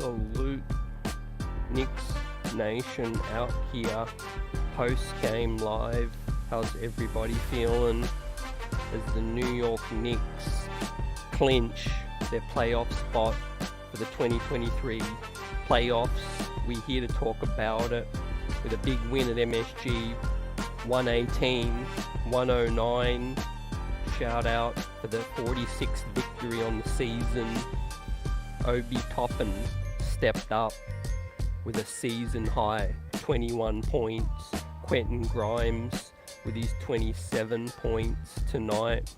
Salute Knicks Nation out here, post-game live. How's everybody feeling as the New York Knicks clinch their playoff spot for the 2023 playoffs? We're here to talk about it with a big win at MSG, 118-109. Shout out for the 46th victory on the season. Obi Toppin stepped up with a season high 21 points. Quentin Grimes with his 27 points tonight.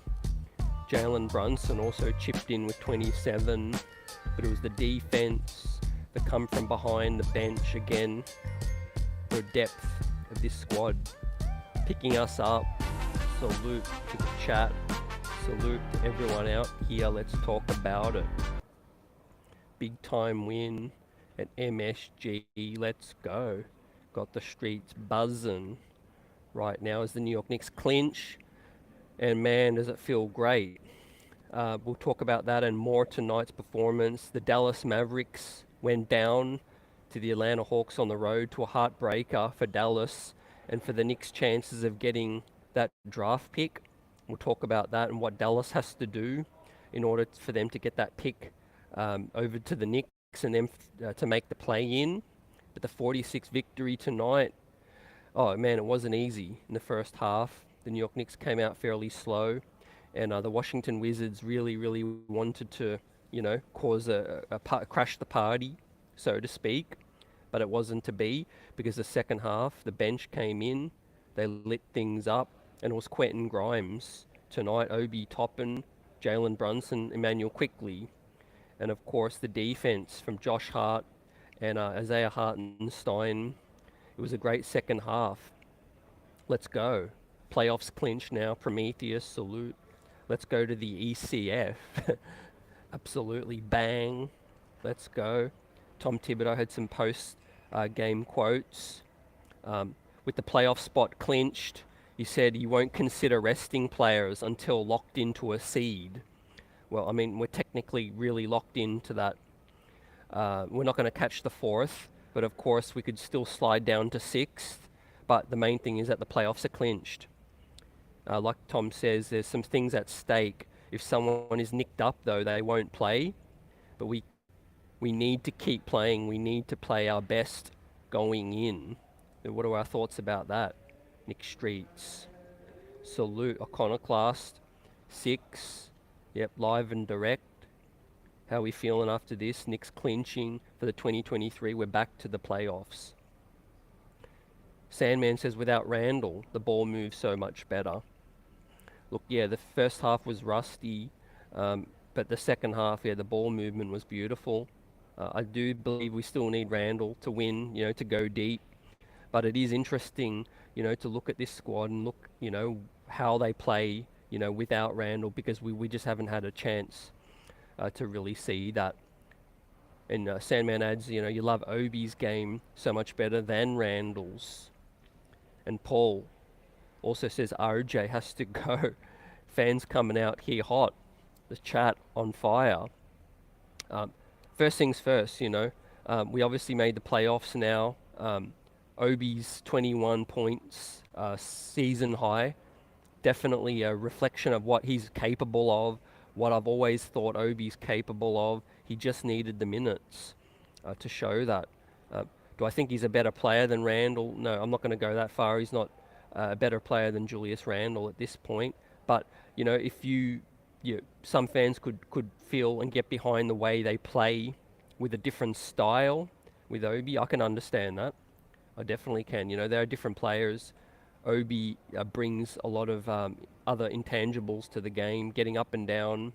Jalen Brunson also chipped in with 27, but it was the defense that come from behind the bench again. The depth of this squad picking us up. Salute to the chat. Salute to everyone out here. Let's talk about it. Big time win at MSG. Let's go. Got the streets buzzing right now as the New York Knicks clinch. And man, does it feel great. We'll talk about that and more tonight's performance. The Dallas Mavericks went down to the Atlanta Hawks on the road to a heartbreaker for Dallas and for the Knicks' chances of getting that draft pick. We'll talk about that and what Dallas has to do in order for them to get that pick over to the Knicks and then to make the play-in. But the 46th victory tonight, oh man, it wasn't easy in the first half. The New York Knicks came out fairly slow, and the Washington Wizards really wanted to, cause crash the party, so to speak. But it wasn't to be, because the second half, the bench came in, they lit things up, and it was Quentin Grimes tonight, Obi Toppin, Jalen Brunson, Emmanuel Quickley, and of course the defense from Josh Hart and Isaiah Hartenstein. It was a great second half. Let's go. Playoffs clinch now. Prometheus, salute. Let's go to the ECF. Absolutely bang. Let's go. Tom Thibodeau had some post-game quotes. With the playoff spot clinched, he said he won't consider resting players until locked into a seed. Well, I mean, we're technically really locked into that. We're not going to catch the fourth, but of course we could still slide down to sixth. But the main thing is that the playoffs are clinched. Like Tom says, there's some things at stake. If someone is nicked up, though, they won't play. But we need to keep playing. We need to play our best going in. What are our thoughts about that? Nick Streets. Salute. Iconoclast. 6. Yep, live and direct. How are we feeling after this? Knicks clinching for the 2023. We're back to the playoffs. Sandman says, without Randle, the ball moves so much better. Look, yeah, the first half was rusty, but the second half, yeah, the ball movement was beautiful. I do believe we still need Randle to win, to go deep. But it is interesting, to look at this squad and look, how they play, without Randle, because we just haven't had a chance to really see that. And Sandman adds, you love Obi's game so much better than Randle's. And Paul also says RJ has to go. Fans coming out here hot. The chat on fire. First things first, we obviously made the playoffs now. Obi's 21 points, season high. Definitely a reflection of what he's capable of, what I've always thought Obi's capable of. He just needed the minutes to show that. Do I think he's a better player than Randle? No, I'm not going to go that far. He's not a better player than Julius Randle at this point. But, if some fans could feel and get behind the way they play with a different style with Obi, I can understand that. I definitely can. There are different players. Obi brings a lot of other intangibles to the game, getting up and down.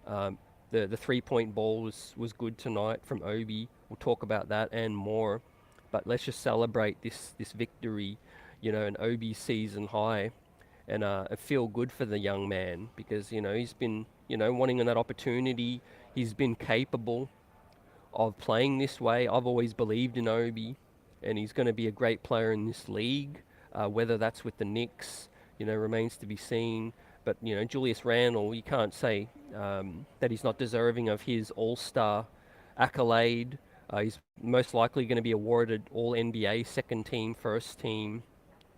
The three-point ball was good tonight from Obi. We'll talk about that and more. But let's just celebrate this victory, an Obi season high, and feel good for the young man because, he's been, wanting that opportunity. He's been capable of playing this way. I've always believed in Obi, and he's going to be a great player in this league. Whether that's with the Knicks, remains to be seen. But, Julius Randle, you can't say that he's not deserving of his all-star accolade. He's most likely going to be awarded All NBA, second team, first team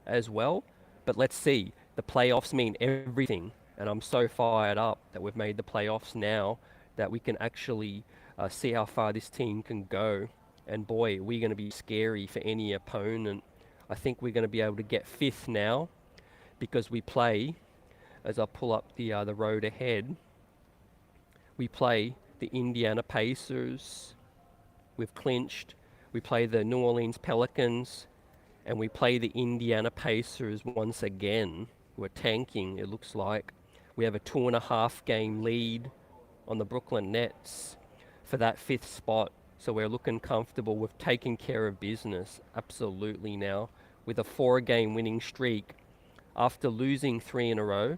as well. But let's see. The playoffs mean everything, and I'm so fired up that we've made the playoffs now that we can actually see how far this team can go. And boy, we're going to be scary for any opponent. I think we're going to be able to get fifth now because we play, as I pull up the road ahead, we play the Indiana Pacers. We've clinched. We play the New Orleans Pelicans, and we play the Indiana Pacers once again. We're tanking, it looks like. We have a 2.5 game lead on the Brooklyn Nets for that fifth spot. So we're looking comfortable. We've taken care of business, absolutely now. With a 4-game winning streak. After losing 3 in a row,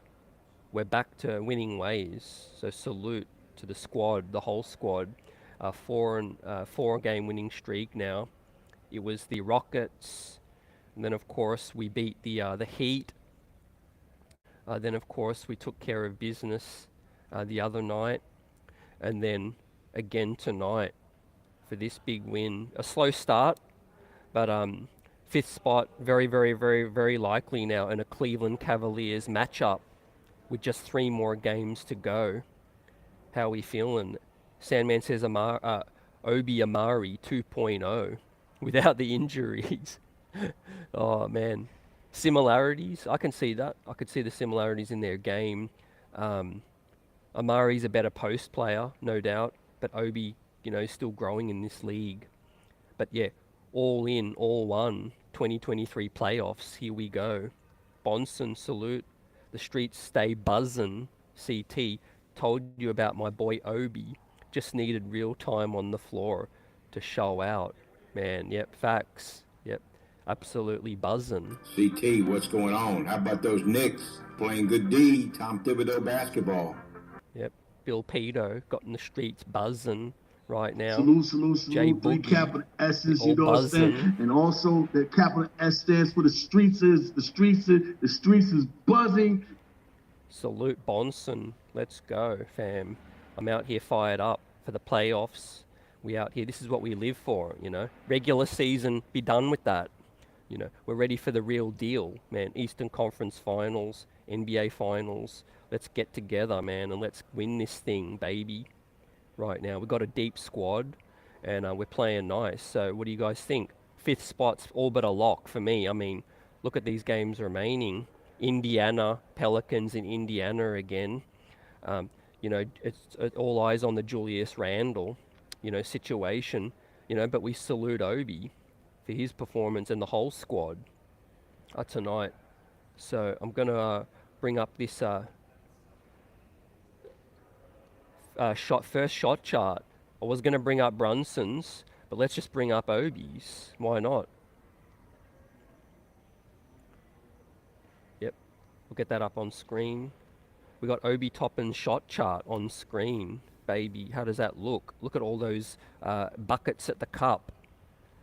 we're back to winning ways. So salute to the squad, the whole squad. 4-game winning streak now. It was the Rockets, and then of course we beat the Heat. Then of course we took care of business the other night, and then again tonight for this big win. A slow start, but fifth spot, very, very, very, very likely now in a Cleveland Cavaliers matchup with just 3 more games to go. How are we feeling? Sandman says Obi Amari 2.0 without the injuries. Oh man, similarities. I can see that. I could see the similarities in their game. Amari's a better post player, no doubt, but Obi, still growing in this league. But yeah, all in, all one. 2023 playoffs. Here we go. Brunson, salute. The streets stay buzzing. CT, told you about my boy Obi. Just needed real time on the floor to show out. Man, yep, facts. Yep, absolutely buzzing. CT, what's going on? How about those Knicks playing good D, Tom Thibodeau basketball? Yep, Bill Pito got in the streets buzzing right now. Salute. 3 capital S's, you know what I'm saying? And also the capital S stands for the streets is buzzing. Salute Brunson. Let's go, fam. I'm out here fired up for the playoffs. We out here. This is what we live for, Regular season, be done with that. We're ready for the real deal, man. Eastern Conference Finals, NBA Finals. Let's get together, man, and let's win this thing, baby. Right now, we've got a deep squad, and we're playing nice. So what do you guys think? Fifth spot's all but a lock for me. I mean, look at these games remaining. Indiana, Pelicans in Indiana again. It's all eyes on the Julius Randle, situation, but we salute Obi for his performance and the whole squad tonight. So I'm going to bring up this first shot chart. I was going to bring up Brunson's, but let's just bring up Obi's. Why not? Yep, we'll get that up on screen. We got Obi Toppin's shot chart on screen, baby. How does that look? Look at all those buckets at the cup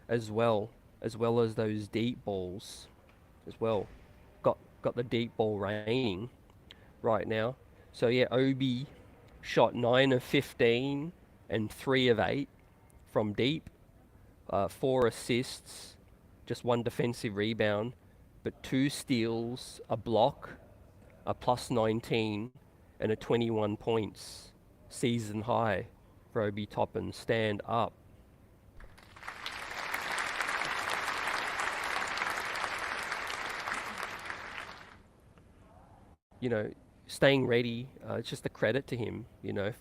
as well as those deep balls as well. Got the deep ball raining right now. So yeah, Obi shot 9 of 15 and 3 of 8 from deep. 4 assists, just 1 defensive rebound, but 2 steals, a block, a plus 19, and a 21 points. Season high for Obi Toppin. Stand up. Staying ready, it's just a credit to him,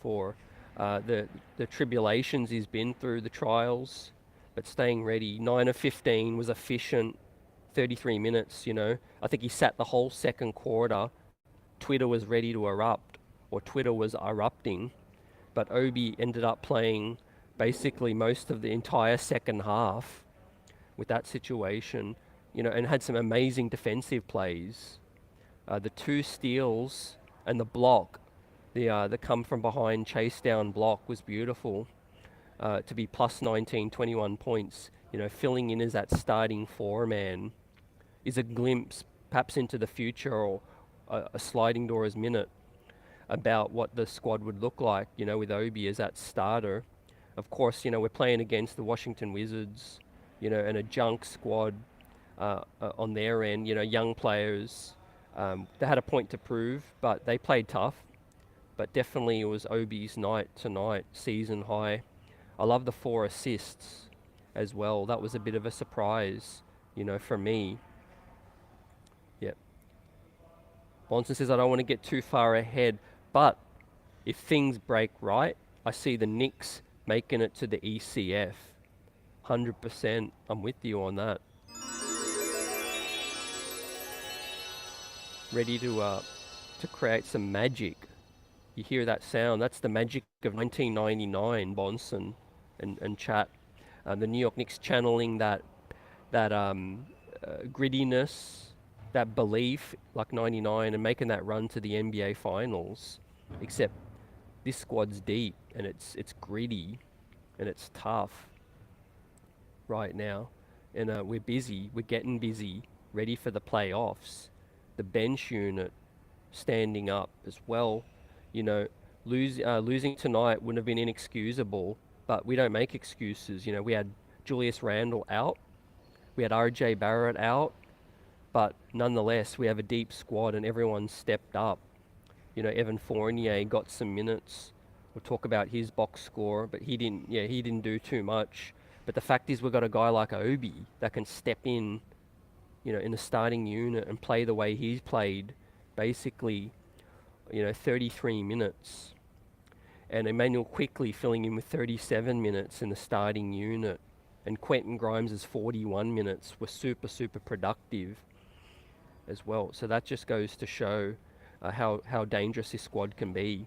for the tribulations he's been through, the trials, but staying ready. 9 of 15 was efficient, 33 minutes, I think he sat the whole second quarter. Twitter was ready to erupt, or Twitter was erupting, but Obi ended up playing basically most of the entire second half with that situation, and had some amazing defensive plays. The 2 steals and the block, the come from behind chase down block was beautiful. To be plus 19, 21 points, filling in as that starting 4-man is a glimpse perhaps into the future, or a sliding doors minute about what the squad would look like, with Obi as that starter. Of course, you know, we're playing against the Washington Wizards, you know, and a junk squad on their end, you know, young players. They had a point to prove, but they played tough. But definitely it was Obi's night tonight, season high. I love the 4 assists as well. That was a bit of a surprise, you know, for me. Yep. Brunson says, I don't want to get too far ahead, but if things break right, I see the Knicks making it to the ECF. 100%. I'm with you on that. Ready to create some magic. You hear that sound? That's the magic of 1999, Brunson and chat. The New York Knicks channeling that grittiness, that belief, like 99, and making that run to the NBA Finals. Except this squad's deep and it's gritty and it's tough right now. And we're busy. We're getting busy, ready for the playoffs. The bench unit standing up as well. You know, losing tonight wouldn't have been inexcusable, but we don't make excuses. You know, we had Julius Randle out, we had RJ Barrett out, but nonetheless, we have a deep squad and everyone stepped up. You know, Evan Fournier got some minutes. We'll talk about his box score, but he didn't do too much. But the fact is, we've got a guy like Obi that can step in, you know, in the starting unit and play the way he's played, basically, you know, 33 minutes. And Emmanuel quickly filling in with 37 minutes in the starting unit. And Quentin Grimes' 41 minutes were super, super productive as well. So that just goes to show how dangerous this squad can be.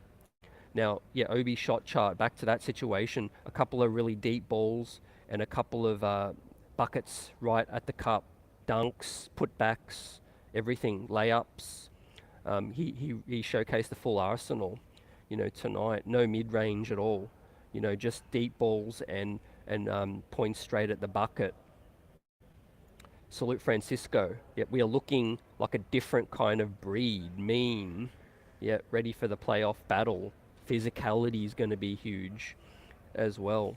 Now, yeah, Obi shot chart, back to that situation. A couple of really deep balls and a couple of buckets right at the cup. Dunks, putbacks, everything, layups. He showcased the full arsenal, you know, tonight. No mid-range at all, you know, just deep balls and points straight at the bucket. Salute Francisco. Yep, we are looking like a different kind of breed, mean. Yep, ready for the playoff battle. Physicality is going to be huge as well.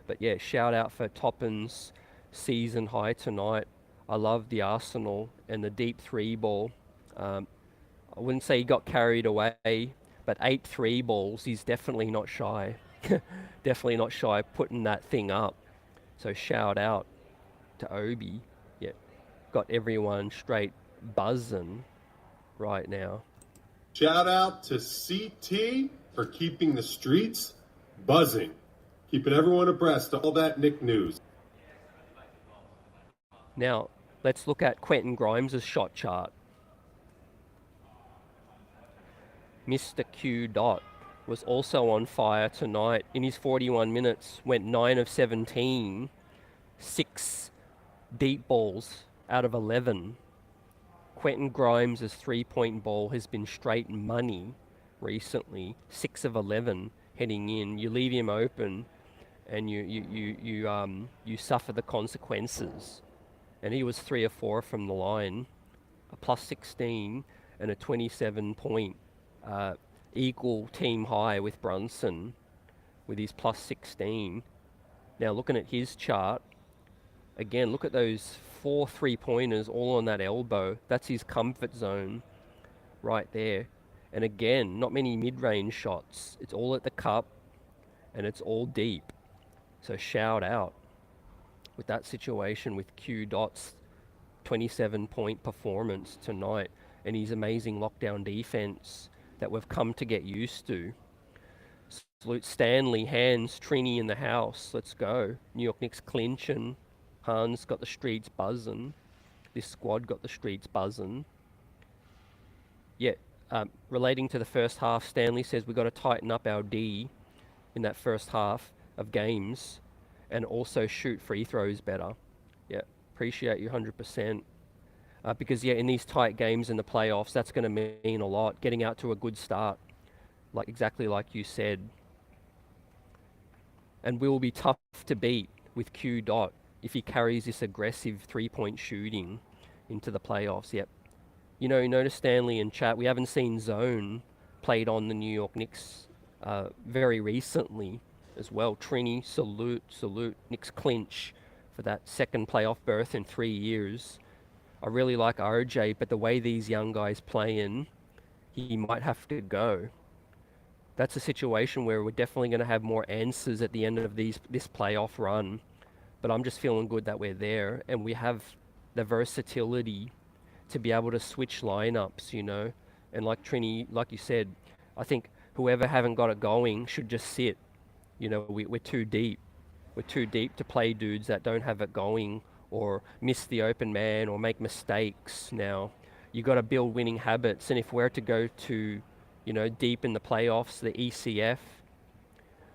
But yeah, shout out for Toppin's season high tonight. I love the arsenal and the deep 3 ball. I wouldn't say he got carried away, but 8 3 balls, he's definitely not shy. Definitely not shy putting that thing up. So shout out to Obi. Yeah, got everyone straight buzzing right now. Shout out to CT for keeping the streets buzzing, keeping everyone abreast of all that Knick news. Now, let's look at Quentin Grimes' shot chart. Mr. Q Dot was also on fire tonight. In his 41 minutes, went 9 of 17, 6 deep balls out of 11. Quentin Grimes' 3-point ball has been straight money recently, 6 of 11 heading in. You leave him open and you suffer the consequences. And he was 3 of 4 from the line, a plus 16 and a 27-point equal team high with Brunson with his plus 16. Now looking at his chart, again, look at those 4 3-pointers all on that elbow. That's his comfort zone right there. And again, not many mid-range shots. It's all at the cup and it's all deep. So shout out with that situation with Q Dot's 27-point performance tonight and his amazing lockdown defense that we've come to get used to. Salute Stanley, Hans, Trini in the house. Let's go. New York Knicks clinching. Hans got the streets buzzing. This squad got the streets buzzing. Yeah, relating to the first half, Stanley says we've got to tighten up our D in that first half of games and also shoot free throws better. Yeah, appreciate you 100%. Because, yeah, in these tight games in the playoffs, that's going to mean a lot. Getting out to a good start, like exactly like you said. And we will be tough to beat with Q Dot if he carries this aggressive 3-point shooting into the playoffs. Yep. You know, notice Stanley in chat, we haven't seen zone played on the New York Knicks very recently as well. Trini, salute. KNICKS clinch for that second playoff berth in 3 years. I really like RJ, but the way these young guys playing, he might have to go. That's a situation where we're definitely going to have more answers at the end of this playoff run. But I'm just feeling good that we're there, and we have the versatility to be able to switch lineups, you know. And like Trini, like you said, I think whoever haven't got it going should just sit. You know, we're too deep. We're too deep to play dudes that don't have it going or miss the open man or make mistakes now. You got to build winning habits. And if we're to go to, you know, deep in the playoffs, the ECF,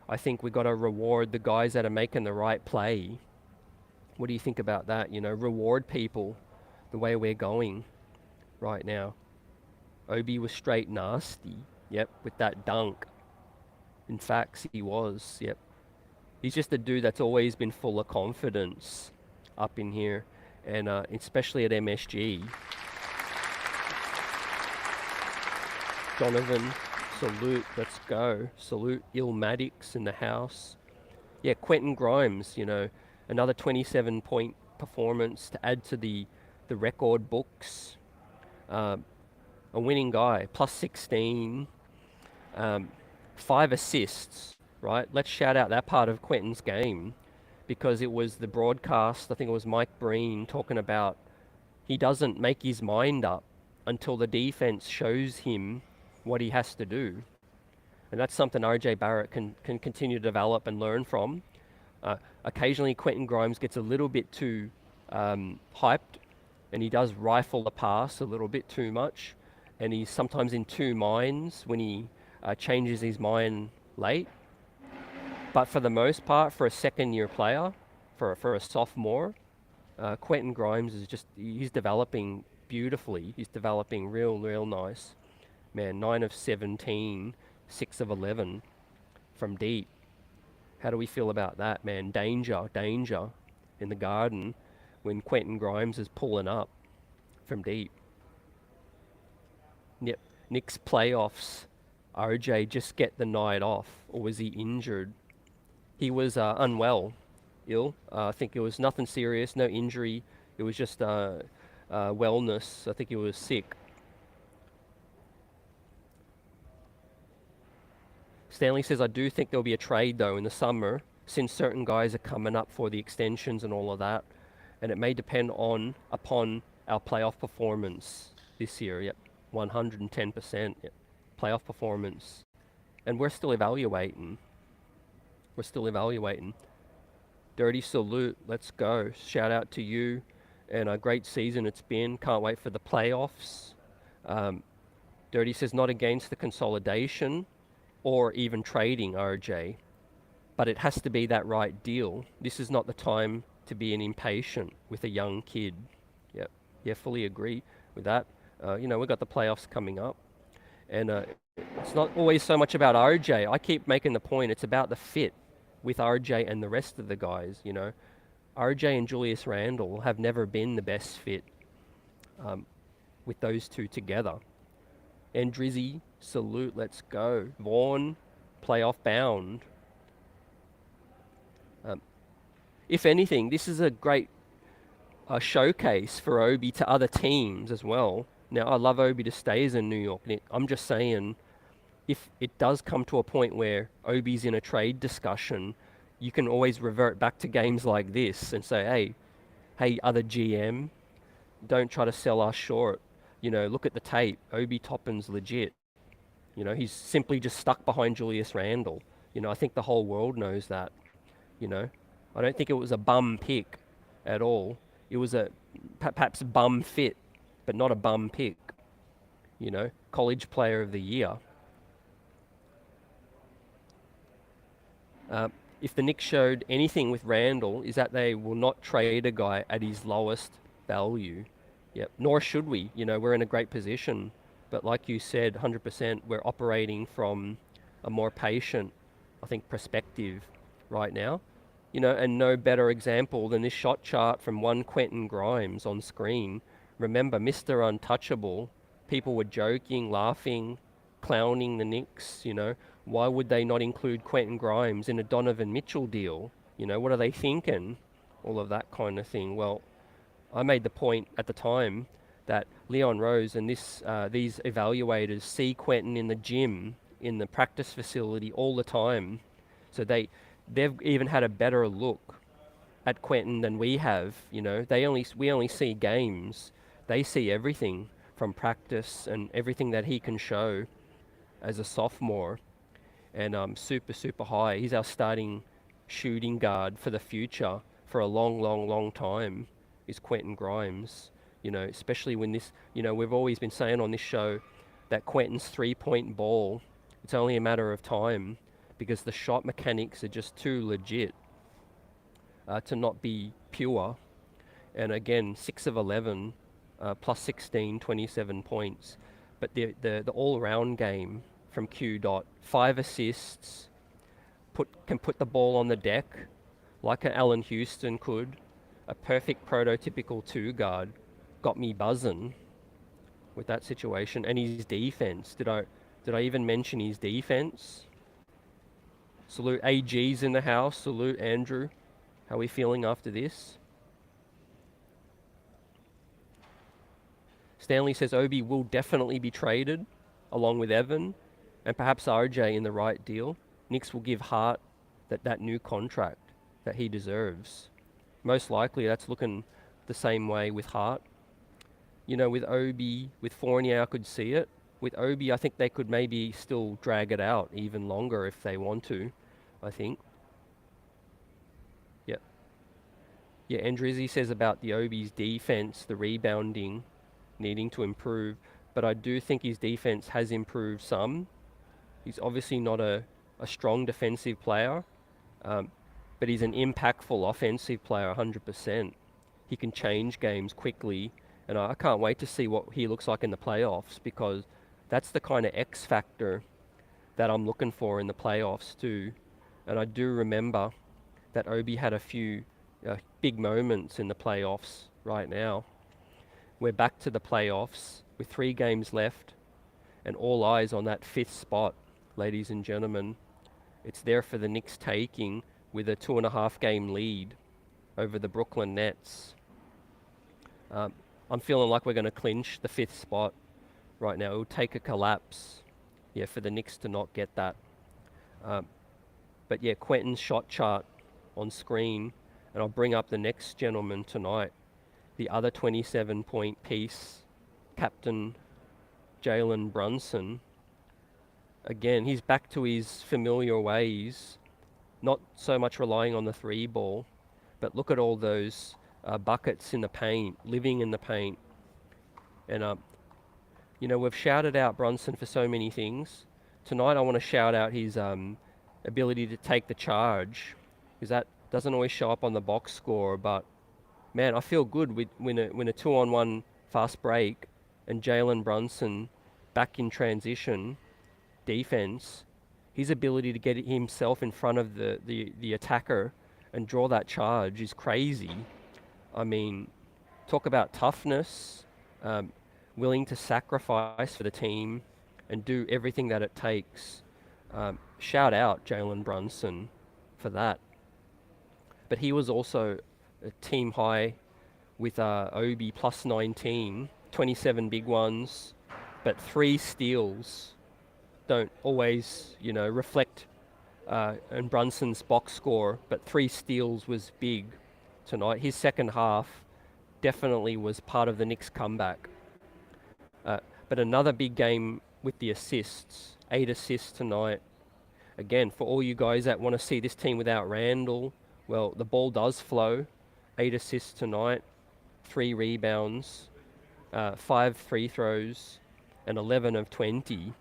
I think we got to reward the guys that are making the right play. What do you think about that? You know, reward people the way we're going right now. Obi was straight nasty. Yep, with that dunk. In fact, he was. Yep. He's just a dude that's always been full of confidence up in here, and especially at MSG. Donovan, salute, let's go. Salute Illmatics in the house. Yeah, Quentin Grimes, you know, another 27-point performance to add to the record books. A winning guy, plus 16, 5 assists, right? Let's shout out that part of Quentin's game, because it was the broadcast, I think it was Mike Breen talking about he doesn't make his mind up until the defense shows him what he has to do. And that's something RJ Barrett can continue to develop and learn from. Occasionally Quentin Grimes gets a little bit too hyped, and he does rifle the pass a little bit too much, and he's sometimes in two minds when he changes his mind late. But for the most part, for a second-year player, for a sophomore, Quentin Grimes is he's developing beautifully. He's developing real nice. Man, 9 of 17, 6 of 11 from deep. How do we feel about that, man? Danger in the garden when Quentin Grimes is pulling up from deep. Yep, Knicks playoffs. RJ just get the night off, or was he injured? He was ill. I think it was nothing serious, no injury. It was just wellness. I think he was sick. Stanley says, I do think there'll be a trade, though, in the summer, since certain guys are coming up for the extensions and all of that. And it may depend upon our playoff performance this year. Yep, 110%. Yep. Playoff performance. And we're still evaluating. Dirty salute. Let's go. Shout out to you. And a great season it's been. Can't wait for the playoffs. Dirty says, not against the consolidation or even trading, RJ. But it has to be that right deal. This is not the time to be an impatient with a young kid. Yep. Yeah, fully agree with that. You know, we've got the playoffs coming up. And it's not always so much about RJ. I keep making the point, it's about the fit with RJ and the rest of the guys, you know. RJ and Julius Randle have never been the best fit with those two together. And Drizzy, salute, let's go. Vaughn, playoff bound. If anything, this is a great showcase for Obi to other teams as well. Now, I love Obi to stay in New York. I'm just saying, if it does come to a point where Obi's in a trade discussion, you can always revert back to games like this and say, hey, other GM, don't try to sell us short. You know, look at the tape. Obi Toppin's legit. You know, he's simply just stuck behind Julius Randle. You know, I think the whole world knows that. You know, I don't think it was a bum pick at all. It was a perhaps bum fit, but not a bum pick. You know, college player of the year. If the Knicks showed anything with Randle, is that they will not trade a guy at his lowest value. Yep. Nor should we. You know, we're in a great position. But like you said, 100%, we're operating from a more patient, I think, perspective right now. You know, and no better example than this shot chart from one Quentin Grimes on screen. Remember, Mr. Untouchable, people were joking, laughing, clowning the Knicks, you know. Why would they not include Quentin Grimes in a Donovan Mitchell deal? You know, what are they thinking? All of that kind of thing. Well, I made the point at the time that Leon Rose and these evaluators see Quentin in the gym, in the practice facility all the time. So they've even had a better look at Quentin than we have. You know, we only see games. They see everything from practice and everything that he can show as a sophomore. And super, super high. He's our starting shooting guard for the future for a long, long, long time is Quentin Grimes. You know, especially when this, you know, we've always been saying on this show that Quentin's three-point ball, it's only a matter of time because the shot mechanics are just too legit to not be pure. And again, 6 of 11, plus 16, 27 points. But the all-around game from Q Dot, 5 assists, can put the ball on the deck like an Allen Houston could. A perfect prototypical 2 guard. Got me buzzing with that situation. And his defense. Did I even mention his defense? Salute AG's in the house. Salute Andrew. How are we feeling after this? Stanley says Obi will definitely be traded along with Evan and perhaps RJ in the right deal. Knicks will give Hart that new contract that he deserves. Most likely that's looking the same way with Hart. You know, with Obi, with Fournier, I could see it. With Obi, I think they could maybe still drag it out even longer if they want to, I think. Yep. Yeah, Andrizzi says about the Obi's defense, the rebounding, needing to improve. But I do think his defense has improved some. He's obviously not a strong defensive player, but he's an impactful offensive player, 100%. He can change games quickly, and I can't wait to see what he looks like in the playoffs because that's the kind of X factor that I'm looking for in the playoffs too. And I do remember that Obi had a few big moments in the playoffs right now. We're back to the playoffs with 3 games left and all eyes on that 5th spot, ladies and gentlemen. It's there for the Knicks taking with a 2.5 game lead over the Brooklyn Nets. I'm feeling like we're going to clinch the 5th spot right now. It will take a collapse, for the Knicks to not get that. But yeah, Quentin's shot chart on screen, and I'll bring up the next gentleman tonight. The other 27-point piece, Captain Jalen Brunson. Again, he's back to his familiar ways, not so much relying on the 3 ball, but look at all those buckets in the paint, living in the paint. And, we've shouted out Brunson for so many things. Tonight I want to shout out his ability to take the charge, because that doesn't always show up on the box score, but man, I feel good when a 2-on-1 fast break and Jalen Brunson back in transition defense, his ability to get himself in front of the attacker and draw that charge is crazy. I mean, talk about toughness, willing to sacrifice for the team and do everything that it takes. Shout out Jalen Brunson for that. But he was also a team high with Obi plus 19, 27 big ones, but 3 steals don't always, reflect in Brunson's box score, but 3 steals was big tonight. His second half definitely was part of the Knicks' comeback. But another big game with the assists, 8 assists tonight. Again, for all you guys that want to see this team without Randle, well, the ball does flow. 8 assists tonight, 3 rebounds, 5 free throws, and 11 of 20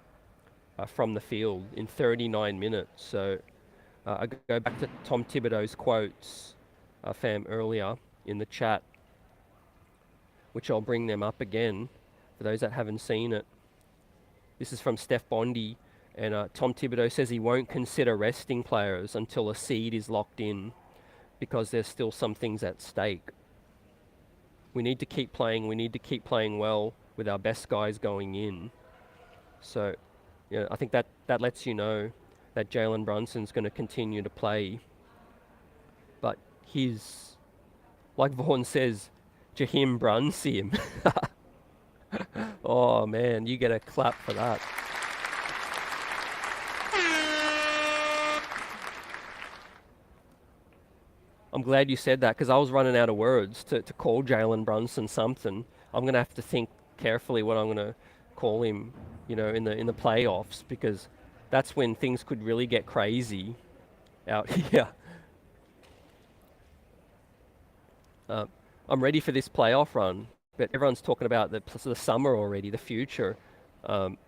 from the field in 39 minutes. So I go back to Tom Thibodeau's quotes, fam, earlier in the chat, which I'll bring them up again for those that haven't seen it. This is from Steph Bondy, and Tom Thibodeau says he won't consider resting players until a seed is locked in because there's still some things at stake. We need to keep playing. We need to keep playing well with our best guys going in. So, I think that lets you know that Jalen Brunson's going to continue to play. But he's, like Vaughn says, Jaheim Brunson. Oh man, you get a clap for that. I'm glad you said that, because I was running out of words to call Jalen Brunson something. I'm going to have to think carefully what I'm going to call him, in the playoffs, because that's when things could really get crazy out here. I'm ready for this playoff run, but everyone's talking about the summer already, the future. I'm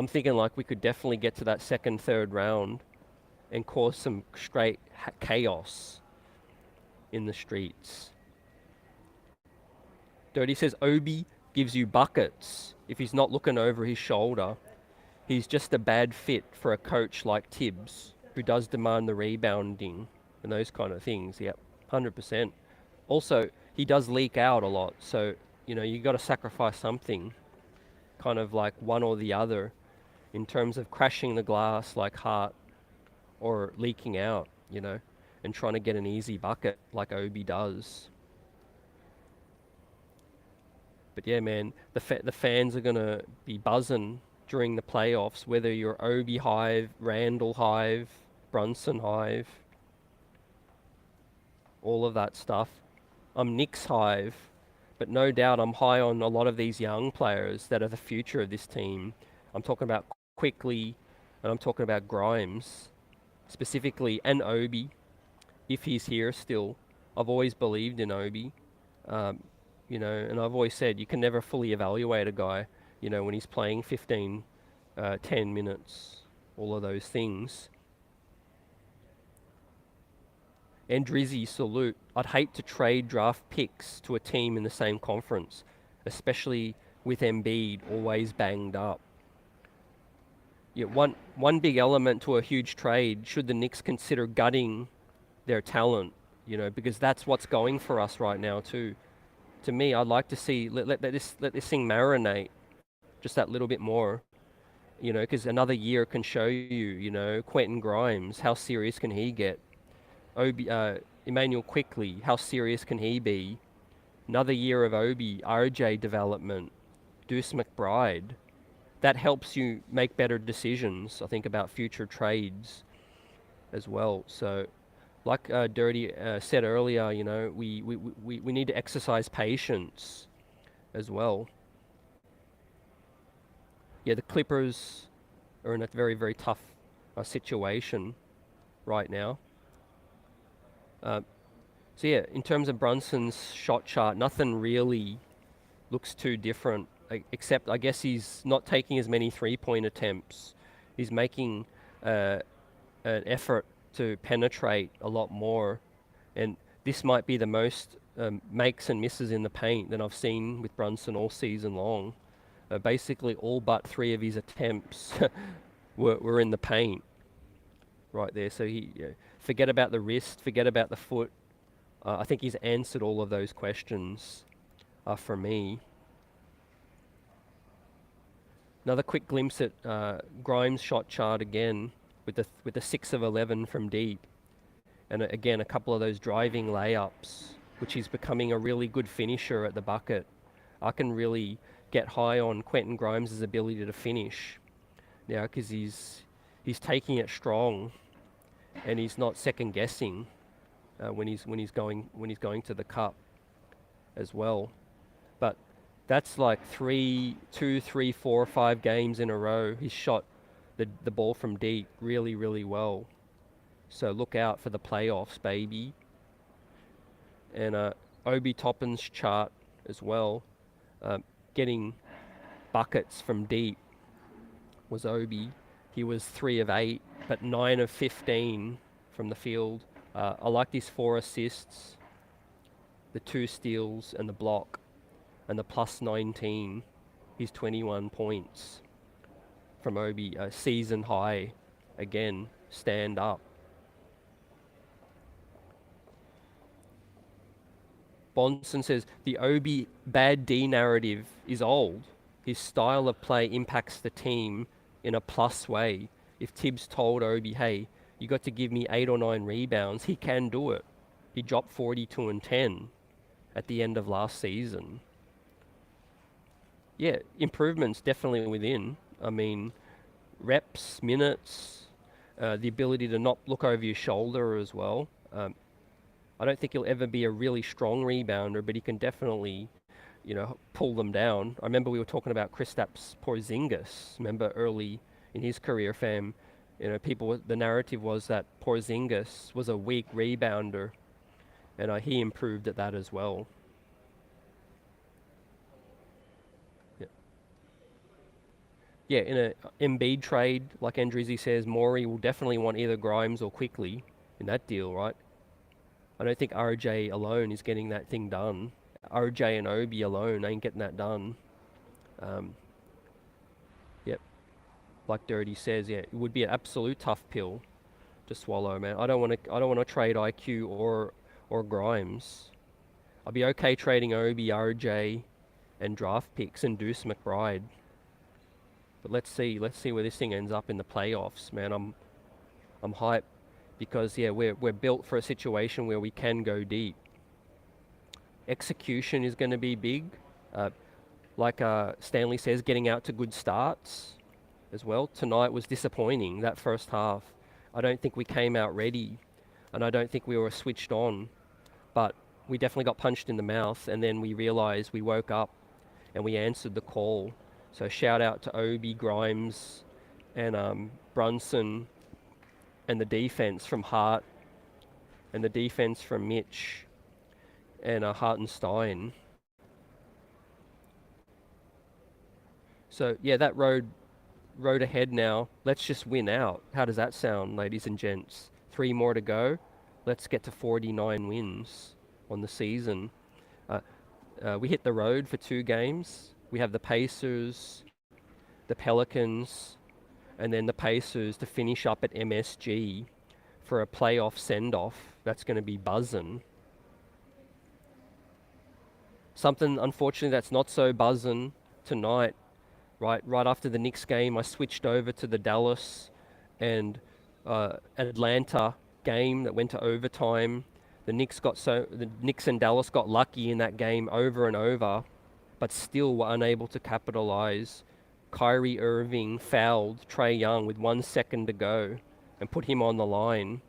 thinking like we could definitely get to that second, third round and cause some straight chaos in the streets. Dirty says Obi gives you buckets if he's not looking over his shoulder. He's just a bad fit for a coach like Thibs, who does demand the rebounding and those kind of things. Yep, 100%. Also, he does leak out a lot, so you got to sacrifice something, kind of like one or the other, in terms of crashing the glass like Hart, or leaking out, and trying to get an easy bucket like Obi does. But yeah, man, the fans are going to be buzzing during the playoffs, whether you're Obi Hive, Randle Hive, Brunson Hive, all of that stuff. I'm KNICKS Hive, but no doubt I'm high on a lot of these young players that are the future of this team. I'm talking about Quickly, and I'm talking about Grimes, specifically, and Obi, if he's here still. I've always believed in Obi, and I've always said you can never fully evaluate a guy, when he's playing 15, 10 minutes, all of those things. And Drizzy, salute. I'd hate to trade draft picks to a team in the same conference, especially with Embiid always banged up. Yeah, one big element to a huge trade, should the Knicks consider gutting their talent, because that's what's going for us right now too. To me, I'd like to see let this thing marinate just that little bit more, because another year can show you, Quentin Grimes, how serious can he get? Emmanuel Quickly, how serious can he be? Another year of Obi, RJ development, Deuce McBride. That helps you make better decisions, I think, about future trades as well. So, like Dirty said earlier, we need to exercise patience as well. Yeah, the Clippers are in a very, very tough situation right now. So yeah, in terms of Brunson's shot chart, nothing really looks too different, except I guess he's not taking as many three-point attempts. He's making an effort to penetrate a lot more, and this might be the most makes and misses in the paint that I've seen with Brunson all season long. Basically, all but 3 of his attempts were in the paint right there. So forget about the wrist, forget about the foot. I think he's answered all of those questions for me. Another quick glimpse at Grimes' shot chart again, with the 6 of 11 from deep, and again a couple of those driving layups, which he's becoming a really good finisher at the bucket. I can really get high on Quentin Grimes' ability to finish now, because he's taking it strong, and he's not second guessing when he's going to the cup as well. But that's like 2, 3, 4, 5 games in a row he's shot the ball from deep really, really well. So look out for the playoffs, baby. And Obi Toppin's chart as well, getting buckets from deep was Obi. He was 3 of 8, but 9 of 15 from the field. I like these 4 assists, the 2 steals and the block, and the plus 19. He's 21 points from Obi, season high. Again, stand up. Brunson says, the Obi bad D narrative is old. His style of play impacts the team in a plus way. if Thibs told Obi, hey, you got to give me 8 or 9 rebounds, he can do it. He dropped 42 and 10 at the end of last season. Yeah, improvements definitely within. I mean, reps, minutes, the ability to not look over your shoulder as well. I don't think he'll ever be a really strong rebounder, but he can definitely, pull them down. I remember we were talking about Kristaps Porzingis. Remember early in his career, fam, the narrative was that Porzingis was a weak rebounder, and he improved at that as well. Yeah, in a Embiid trade, like Andrizzi says, Morey will definitely want either Grimes or Quickly in that deal, right? I don't think RJ alone is getting that thing done. RJ and Obi alone ain't getting that done. Yep. Like Dirty says, yeah, it would be an absolute tough pill to swallow, man. I don't want to trade IQ or Grimes. I'll be okay trading Obi, RJ, and draft picks and Deuce McBride. But let's see where this thing ends up in the playoffs, man. I'm hyped because we're built for a situation where we can go deep. Execution is going to be big. Like Stanley says, getting out to good starts as well. Tonight was disappointing, that first half. I don't think we came out ready, and I don't think we were switched on. But we definitely got punched in the mouth, and then we realized we woke up and we answered the call. So shout out to Obi, Grimes, and Brunson, and the defense from Hart, and the defense from Mitch, and Hartenstein. So yeah, that road ahead now. Let's just win out. How does that sound, ladies and gents? 3 more to go. Let's get to 49 wins on the season. We hit the road for 2 games. We have the Pacers, the Pelicans, and then the Pacers to finish up at MSG for a playoff send-off. That's going to be buzzing. Something, unfortunately, that's not so buzzing tonight. Right after the Knicks game, I switched over to the Dallas and Atlanta game that went to overtime. The Knicks and Dallas got lucky in that game over and over, but still were unable to capitalize. Kyrie Irving fouled Trae Young with 1 second to go and put him on the line,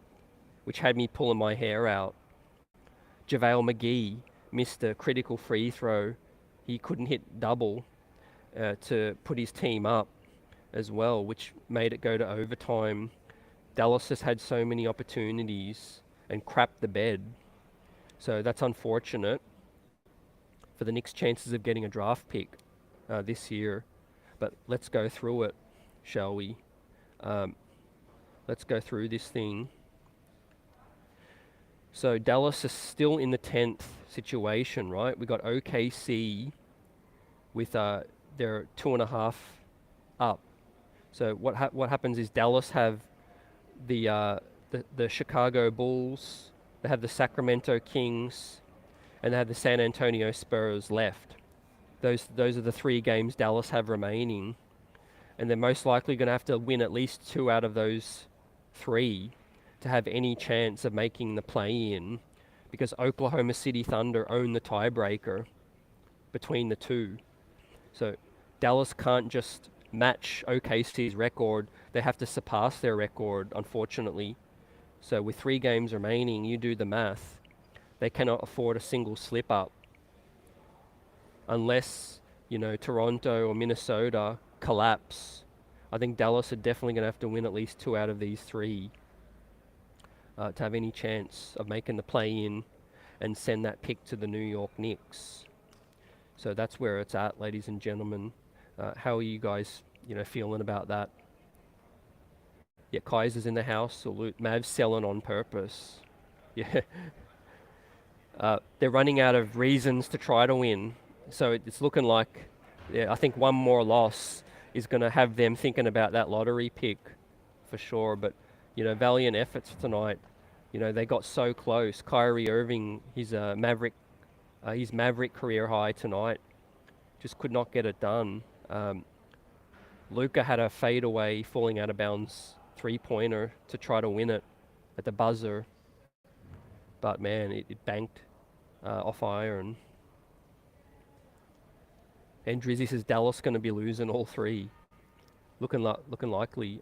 which had me pulling my hair out. JaVale McGee missed a critical free throw. He couldn't hit double to put his team up as well, which made it go to overtime. Dallas has had so many opportunities and crapped the bed. So that's unfortunate for the Knicks' chances of getting a draft pick this year. But let's go through it, shall we? Let's go through this thing. So Dallas is still in the 10th situation, right? We got OKC with their 2.5 up. So what happens is Dallas have the Chicago Bulls, they have the Sacramento Kings, and they have the San Antonio Spurs left. Those are the 3 games Dallas have remaining, and they're most likely going to have to win at least 2 out of those 3 to have any chance of making the play-in, because Oklahoma City Thunder own the tiebreaker between the 2. So Dallas can't just match OKC's record. They have to surpass their record, unfortunately. So with 3 games remaining, you do the math. They cannot afford a single slip-up unless, Toronto or Minnesota collapse. I think Dallas are definitely going to have to win at least 2 out of these 3 to have any chance of making the play-in and send that pick to the New York Knicks. So that's where it's at, ladies and gentlemen. How are you guys, feeling about that? Yeah, Kaiser's in the house. Salute. Mavs selling on purpose. Yeah. They're running out of reasons to try to win. So it's looking like, I think one more loss is going to have them thinking about that lottery pick for sure. But, valiant efforts tonight. They got so close. Kyrie Irving, his Maverick career high tonight, just could not get it done. Luka had a fadeaway falling out of bounds three-pointer to try to win it at the buzzer. But man, it banked off iron. And Drizzy says Dallas going to be losing all three. Looking likely.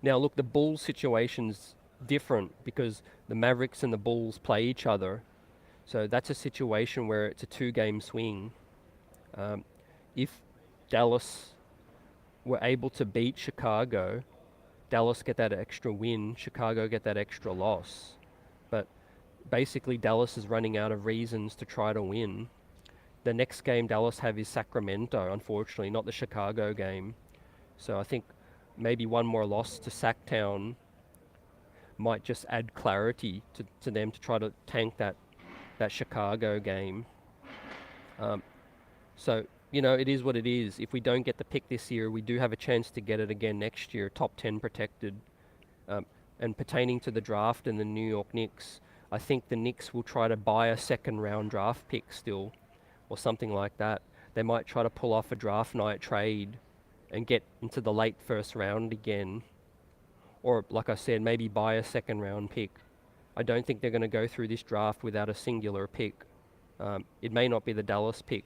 Now look, the Bulls situation's different because the Mavericks and the Bulls play each other. So that's a situation where it's a 2-game swing. If Dallas were able to beat Chicago, Dallas get that extra win, Chicago get that extra loss. But basically Dallas is running out of reasons to try to win. The next game Dallas have is Sacramento, unfortunately, not the Chicago game. So I think maybe one more loss to Sacktown might just add clarity to them to try to tank that Chicago game. So, you know, it is what it is. If we don't get the pick this year, we do have a chance to get it again next year, top 10 protected. And pertaining to the draft and the New York Knicks, I think the Knicks will try to buy a second-round draft pick still, or something like that. They might try to pull off a draft night trade and get into the late first round again. Or, like I said, maybe buy a second-round pick. I don't think they're going to go through this draft without a singular pick. It may not be the Dallas pick,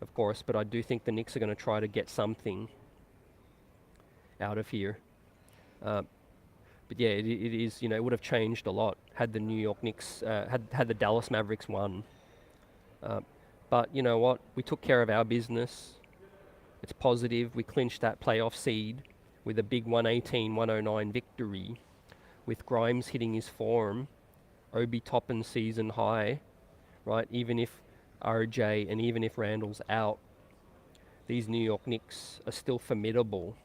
of course, but I do think the Knicks are going to try to get something out of here. But yeah, it is, you know, it would have changed a lot had the New York Knicks, had the Dallas Mavericks won. But you know what? We took care of our business. It's positive. We clinched that playoff seed with a big 118-109 victory, with Grimes hitting his form, Obi Toppin season high, right? Even if RJ and even if Randle's out, these New York Knicks are still formidable.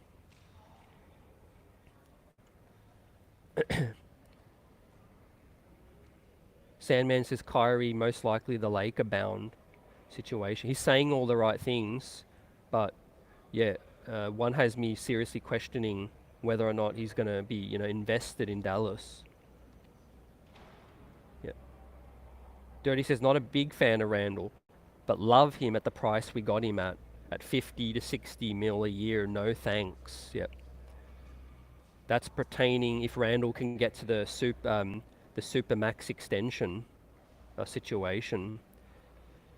Sandman says Kyrie most likely the Laker bound situation. He's saying all the right things, but yeah, one has me seriously questioning whether or not he's going to be, you know, invested in Dallas. Yeah. Dirty says not a big fan of Randle, but love him at the price we got him at 50 to 60 mil a year. No thanks. Yep. That's pertaining if Randle can get to the Supermax extension situation.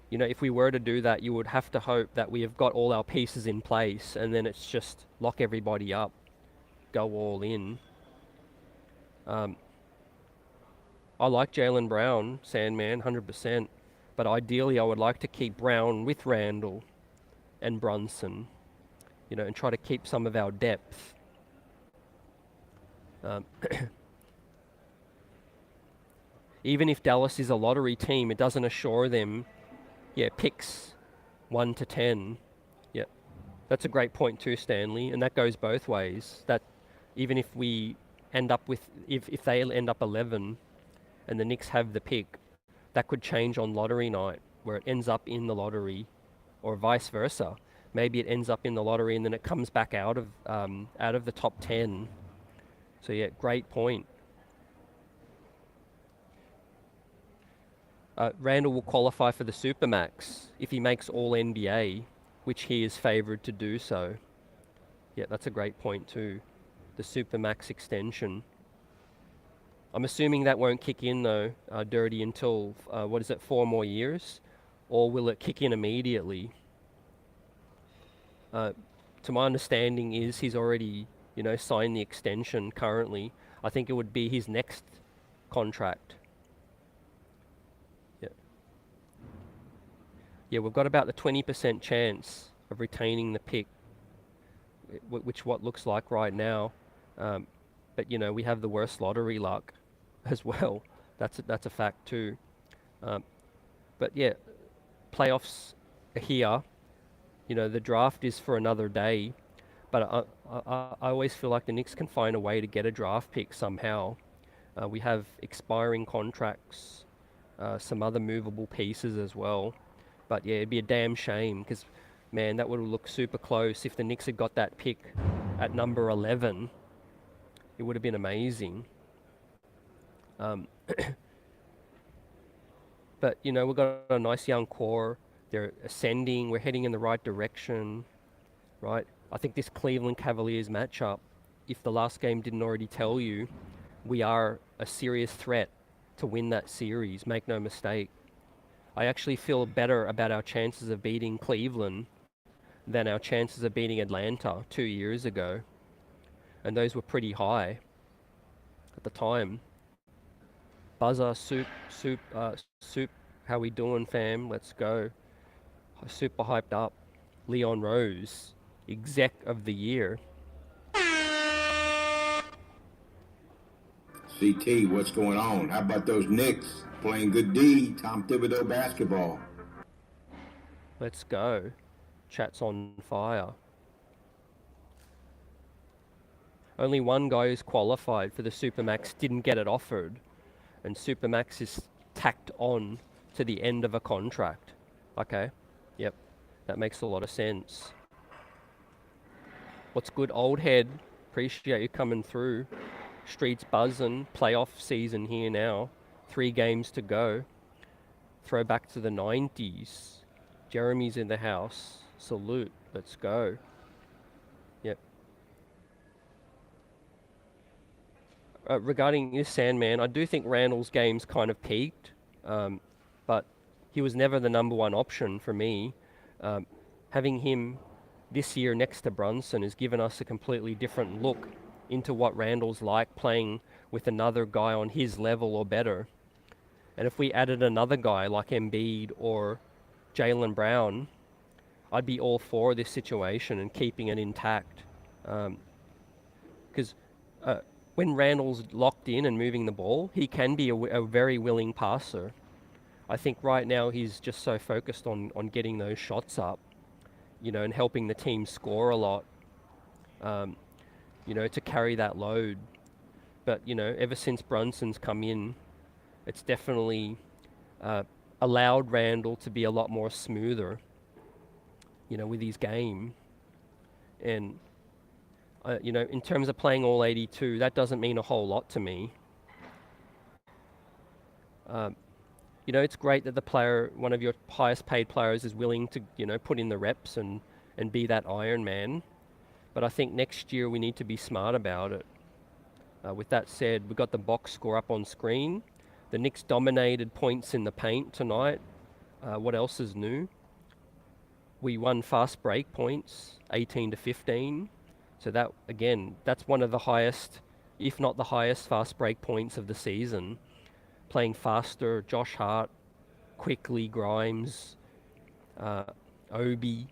You know, if we were to do that, you would have to hope that we have got all our pieces in place and then it's just lock everybody up, go all in. I like Jalen Brown, Sandman, 100%. But ideally, I would like to keep Brown with Randle and Brunson, you know, and try to keep some of our depth. Even if Dallas is a lottery team, it doesn't assure them, picks 1 to 10. Yeah, that's a great point too, Stanley, and that goes both ways. That even if we end up with, if they end up 11 and the Knicks have the pick, that could change on lottery night, where it ends up in the lottery, or vice versa. Maybe it ends up in the lottery and then it comes back out of the top 10. So yeah, great point. Randle will qualify for the Supermax if he makes all NBA, which he is favoured to do so. Yeah, that's a great point too. The Supermax extension. I'm assuming that won't kick in though, Dirty, until, 4 more years? Or will it kick in immediately? To my understanding is he's already, signed the extension currently. I think it would be his next contract. Yeah, we've got about the 20% chance of retaining the pick, which what looks like right now. But we have the worst lottery luck as well. That's a fact too. But yeah, playoffs are here. The draft is for another day. But I always feel like the Knicks can find a way to get a draft pick somehow. We have expiring contracts, some other movable pieces as well. But yeah, it'd be a damn shame because, man, that would have looked super close. If the Knicks had got that pick at number 11, it would have been amazing. But, we've got a nice young core. They're ascending. We're heading in the right direction, right? I think this Cleveland Cavaliers matchup, if the last game didn't already tell you, we are a serious threat to win that series, make no mistake. I actually feel better about our chances of beating Cleveland than our chances of beating Atlanta 2 years ago. And those were pretty high at the time. Buzzer, soup, how we doing, fam? Let's go. Super hyped up. Leon Rose, exec of the year. CT, what's going on? How about those Knicks playing good D, Tom Thibodeau basketball? Let's go. Chat's on fire. Only one guy who's qualified for the Supermax didn't get it offered, and Supermax is tacked on to the end of a contract. Okay, yep, that makes a lot of sense. What's good, old head? Appreciate you coming through. Streets buzzing, playoff season here now. 3 games to go. Throwback to the 90s. Jeremy's in the house. Salute, let's go. Yep. Regarding this Sandman, I do think Randle's game's kind of peaked, but he was never the number one option for me. Having him this year next to Brunson has given us a completely different look into what Randle's like playing with another guy on his level or better. And if we added another guy like Embiid or Jalen Brown, I'd be all for this situation and keeping it intact. Because when Randle's locked in and moving the ball, he can be a very willing passer. I think right now he's just so focused on getting those shots up, you know, and helping the team score a lot, you know, to carry that load. But, you know, ever since Brunson's come in, it's definitely allowed Randle to be a lot more smoother, you know, with his game. And, you know, in terms of playing all 82, that doesn't mean a whole lot to me. You know, it's great that the player, one of your highest paid players, is willing to, you know, put in the reps and be that Iron Man. But I think next year we need to be smart about it. With that said, we got the box score up on screen. The Knicks dominated points in the paint tonight. What else is new? We won fast break points, 18-15. So that, again, that's one of the highest, if not the highest, fast break points of the season. Playing faster, Josh Hart, quickly, Grimes, Obi,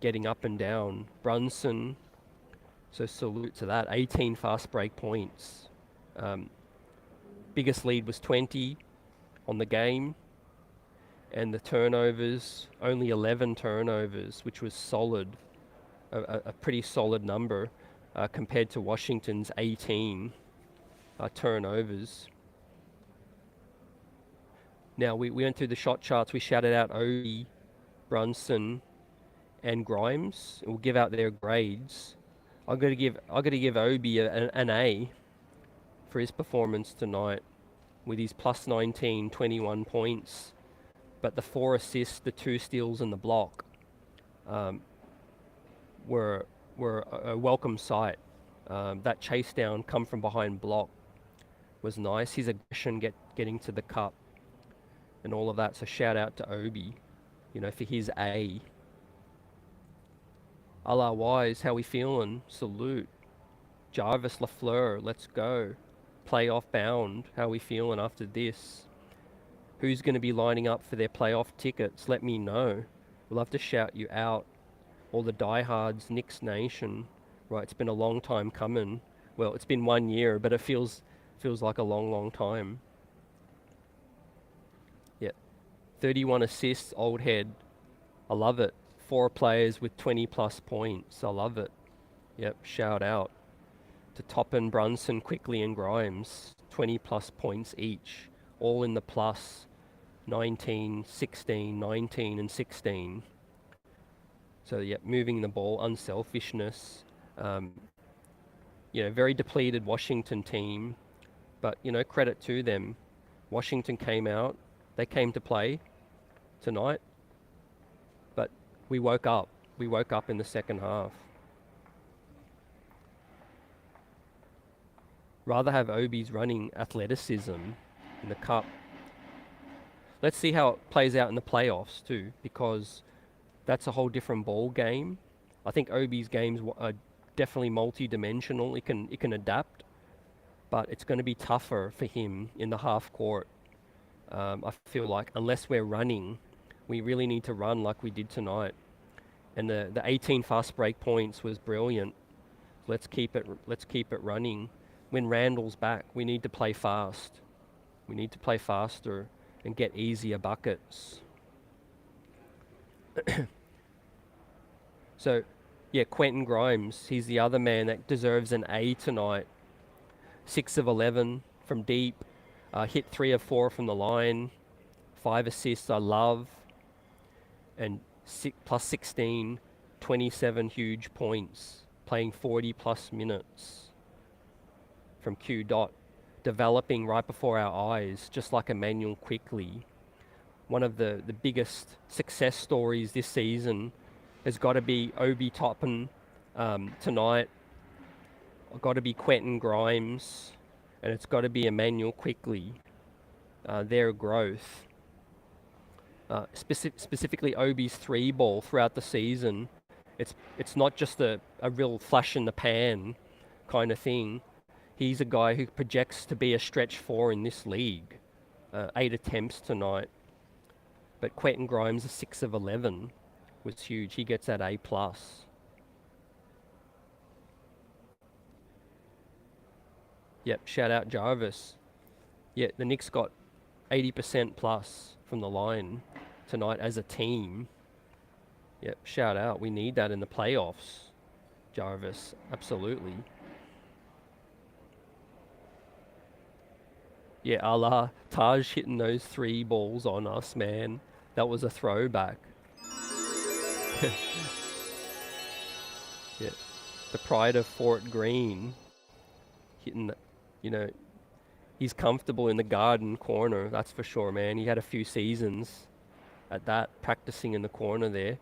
getting up and down, Brunson. So salute to that. 18 fast break points. Biggest lead was 20 on the game. And the turnovers, only 11 turnovers, which was solid. A pretty solid number compared to Washington's 18 turnovers. Now, we went through the shot charts. We shouted out Obi, Brunson, and Grimes. We'll give out their grades. I got to give Obi an A for his performance tonight, with his plus 19, 21 points, but the 4 assists, the 2 steals, and the block were a welcome sight. That chase down, come from behind block, was nice. His aggression getting to the cup and all of that. So shout out to Obi, you know, for his A. A la Wise, how we feeling? Salute. Jarvis Lafleur, let's go. Playoff bound, how we feeling after this? Who's going to be lining up for their playoff tickets? Let me know. We'll have to shout you out. All the diehards, Knicks Nation. Right, it's been a long time coming. Well, it's been 1 year, but it feels like a long, long time. Yeah. 31 assists, old head. I love it. 4 players with 20 plus points. I love it. Yep, shout out to Toppin, Brunson, Quickly, and Grimes. 20 plus points each. All in the plus. 19, 16, 19, and 16. So, yeah, moving the ball, unselfishness. You know, very depleted Washington team. But, you know, credit to them. Washington came out. They came to play tonight. But we woke up. We woke up in the second half. Rather have Obi's running athleticism in the cup. Let's see how it plays out in the playoffs too, because that's a whole different ball game. I think Obi's games are definitely multi-dimensional. It can adapt, but it's going to be tougher for him in the half court. I feel like unless we're running, we really need to run like we did tonight. And the 18 fast break points was brilliant. Let's keep it running. When Randle's back, we need to play fast. We need to play faster and get easier buckets. So, yeah, Quentin Grimes, he's the other man that deserves an A tonight. 6 of 11 from deep, hit 3 of 4 from the line, 5 assists I love, and plus 16, 27 huge points, playing 40 plus minutes from Q dot, developing right before our eyes, just like Emmanuel quickly. One of the biggest success stories this season has got to be Obi Toppin tonight. Got to be Quentin Grimes, and it's got to be Emmanuel quickly. Their growth. Specifically Obi's 3 ball throughout the season. It's not just a real flash in the pan kind of thing. He's a guy who projects to be a stretch 4 in this league. 8 attempts tonight. But Quentin Grimes, a 6 of 11, was huge. He gets that A+. Yep, shout out Jarvis. Yeah, the Knicks got 80% plus from the line tonight as a team. Yep, shout out. We need that in the playoffs, Jarvis. Absolutely. Yeah, a la Taj hitting those 3 balls on us, man. That was a throwback. Yeah, the pride of Fort Greene hitting the, he's comfortable in the garden corner, that's for sure, man. He had a few seasons at that, practicing in the corner there.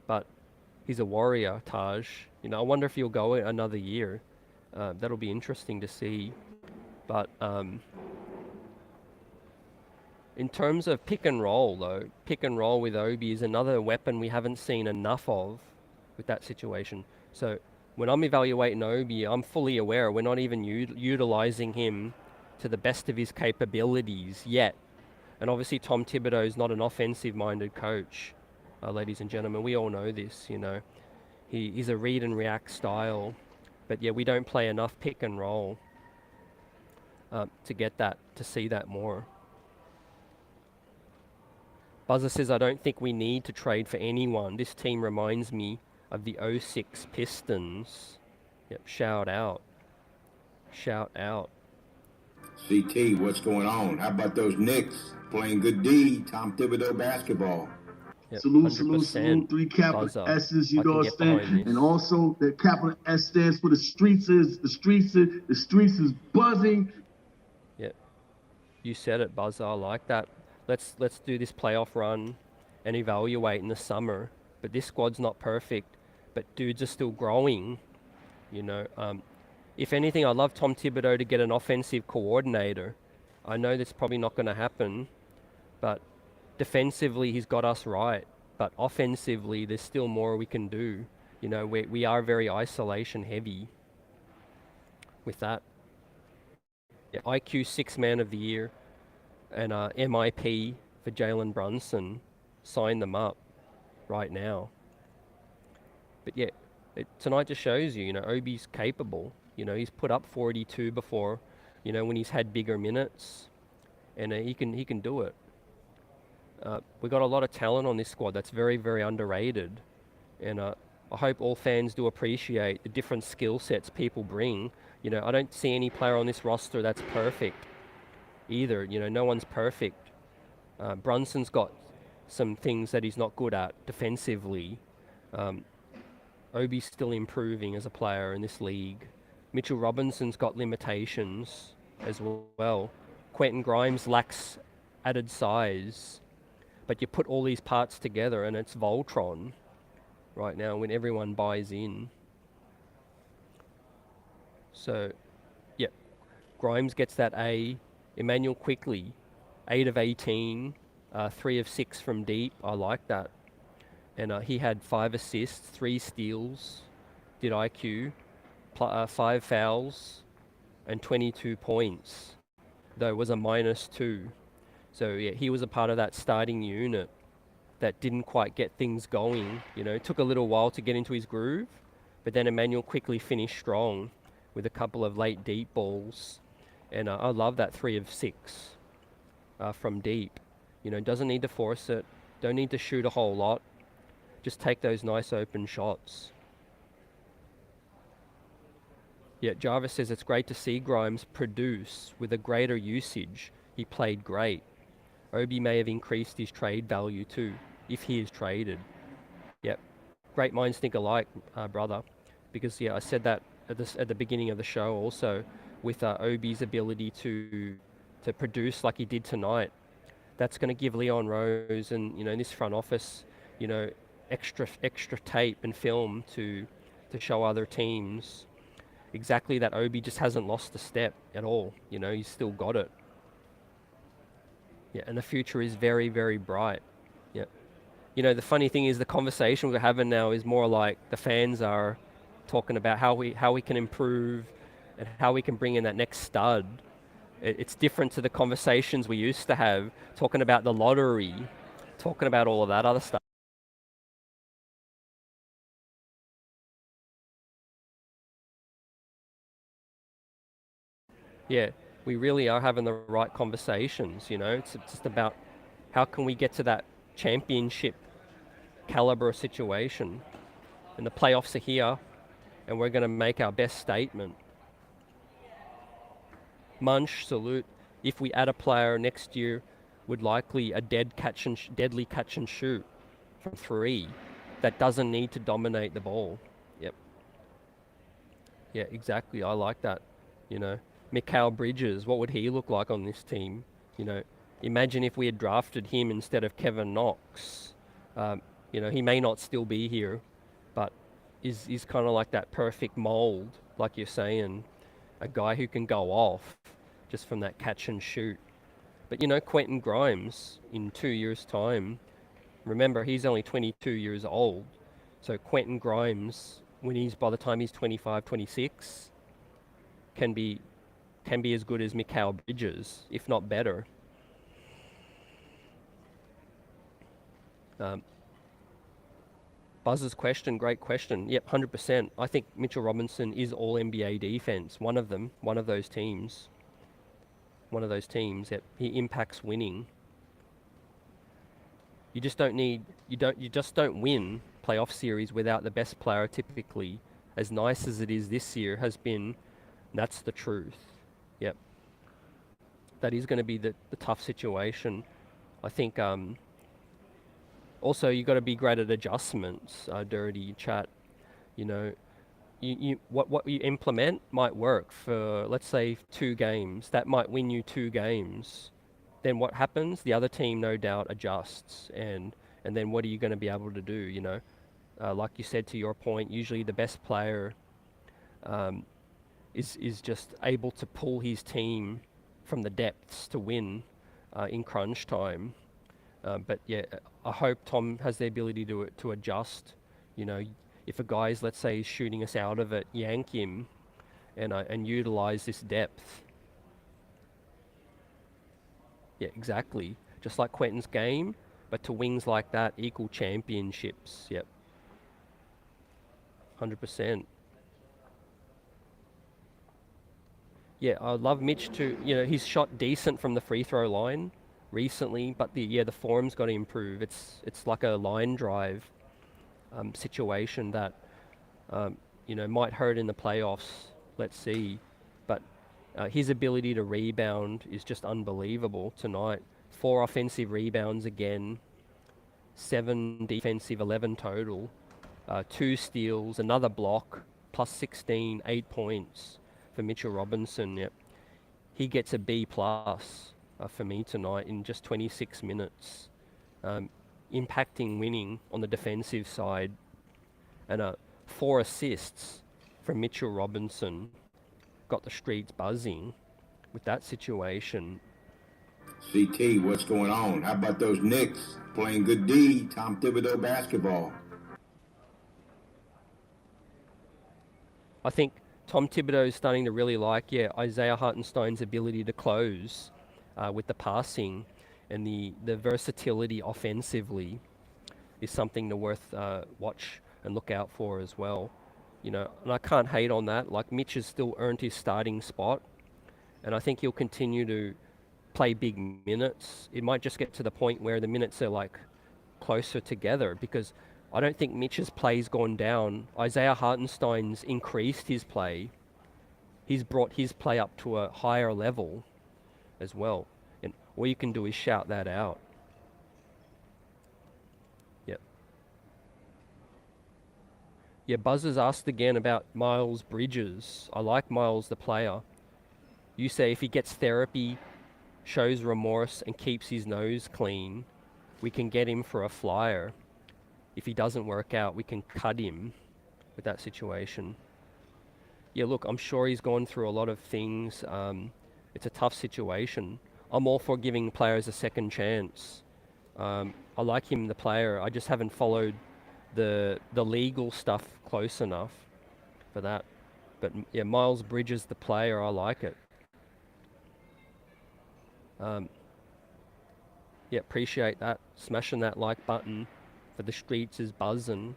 But he's a warrior, Taj. I wonder if he'll go another year. That'll be interesting to see. But in terms of pick and roll, though, pick and roll with Obi is another weapon we haven't seen enough of with that situation. So when I'm evaluating Obi, I'm fully aware we're not even utilizing him to the best of his capabilities yet. And obviously Tom Thibodeau is not an offensive-minded coach, ladies and gentlemen. We all know this, He's a read and react style. But yeah, we don't play enough pick and roll to see that more. Buzzer says, I don't think we need to trade for anyone. This team reminds me of the 06 Pistons. Yep, shout out. Shout out. CT, what's going on? How about those Knicks playing good D, Tom Thibodeau basketball? Yep, salute. 3 capital Buzzer. S's, you know what I'm saying? And also the capital S stands for the streets is buzzing. Yep. You said it, Buzzer. I like that. Let's do this playoff run and evaluate in the summer. But this squad's not perfect, but dudes are still growing. If anything, I'd love Tom Thibodeau to get an offensive coordinator. I know that's probably not going to happen, but defensively he's got us right. But offensively, there's still more we can do. We are very isolation heavy with that. Yeah, IQ 6 Man of the Year and MIP for Jalen Brunson. Sign them up right now. But yeah, tonight just shows you, Obi's capable. He's put up 42 before, when he's had bigger minutes, and he can do it. We got a lot of talent on this squad that's very, very underrated, and I hope all fans do appreciate the different skill sets people bring. I don't see any player on this roster that's perfect either. No one's perfect. Brunson's got some things that he's not good at defensively. Obi's still improving as a player in this league. Mitchell Robinson's got limitations as well. Quentin Grimes lacks added size. But you put all these parts together and it's Voltron right now when everyone buys in. So, yeah, Grimes gets that A. Emmanuel Quickly, 8 of 18, 3 of 6 from deep. I like that. And he had 5 assists, 3 steals, did IQ, 5 fouls, and 22 points, though it was a -2. So yeah, he was a part of that starting unit that didn't quite get things going. It took a little while to get into his groove, but then Emmanuel quickly finished strong with a couple of late deep balls. And I love that 3 of 6 from deep. Doesn't need to force it, don't need to shoot a whole lot. Just take those nice open shots. Yeah, Jarvis says it's great to see Grimes produce with a greater usage. He played great. Obi may have increased his trade value too, if he is traded. Yep, great minds think alike, brother. Because I said that at the beginning of the show also, with Obi's ability to produce like he did tonight. That's going to give Leon Rose and this front office, extra tape and film to show other teams exactly that Obi just hasn't lost a step at all. He's still got it. Yeah, and the future is very, very bright. Yeah. The funny thing is the conversation we're having now is more like the fans are talking about how we can improve and how we can bring in that next stud. It's different to the conversations we used to have, talking about the lottery, talking about all of that other stuff. Yeah, we really are having the right conversations, It's just about how can we get to that championship caliber situation. And the playoffs are here, and we're going to make our best statement. Munch, salute. If we add a player next year, would likely a deadly catch and shoot from 3 that doesn't need to dominate the ball. Yep. Yeah, exactly. I like that. Mikal Bridges, what would he look like on this team? Imagine if we had drafted him instead of Kevin Knox. He may not still be here, but is kind of like that perfect mold, like you're saying, a guy who can go off just from that catch and shoot. But Quentin Grimes in 2 years' time, remember he's only 22 years old, so Quentin Grimes, by the time he's 25, 26, can be as good as Mikal Bridges, if not better. Buzz's question, great question. Yep, 100%. I think Mitchell Robinson is all NBA defense. One of those teams. Yep, he impacts winning. You just don't win playoff series without the best player typically. As nice as it is this year has been, that's the truth. Yep. That is going to be the tough situation. I think also you got to be great at adjustments, Dirty Chat. What you implement might work for, let's say, 2 games. That might win you 2 games. Then what happens? The other team no doubt adjusts, and then what are you going to be able to do? Like you said, to your point, usually the best player is just able to pull his team from the depths to win in crunch time. But yeah, I hope Tom has the ability to adjust. If a guy is, let's say, shooting us out of it, yank him and utilize this depth. Yeah, exactly. Just like Quentin's game, but to wings like that equal championships. Yep. 100%. Yeah, I love Mitch too. He's shot decent from the free throw line recently, but the form's got to improve. It's like a line drive situation that might hurt in the playoffs. Let's see, but his ability to rebound is just unbelievable tonight. 4 offensive rebounds again, 7 defensive, 11 total, 2 steals, another block, plus 16, 8 points for Mitchell Robinson. Yep, he gets a B plus for me tonight in just 26 minutes. Impacting winning on the defensive side, and 4 assists from Mitchell Robinson got the streets buzzing. with that situation. CT, what's going on? How about those Knicks playing good D, Tom Thibodeau basketball? I think Tom Thibodeau is starting to really like, Isaiah Hartenstein's ability to close with the passing, and the versatility offensively is something to worth watch and look out for as well. You know, and I can't hate on that. Like, Mitch has still earned his starting spot, and I think he'll continue to play big minutes. It might just get to the point where the minutes are like closer together, because I don't think Mitch's play's gone down. Isaiah Hartenstein's increased his play. He's brought his play up to a higher level as well. And all you can do is shout that out. Yep. Yeah, Buzzers asked again about Miles Bridges. I like Miles the player. You say if he gets therapy, shows remorse, and keeps his nose clean, we can get him for a flyer. If he doesn't work out, we can cut him with that situation. Yeah, look, I'm sure he's gone through a lot of things. It's a tough situation. I'm all for giving players a second chance. I like him, the player. I just haven't followed the legal stuff close enough for that. But yeah, Miles Bridges, the player, I like it. Yeah, appreciate that. Smashing that like button for the streets is buzzing.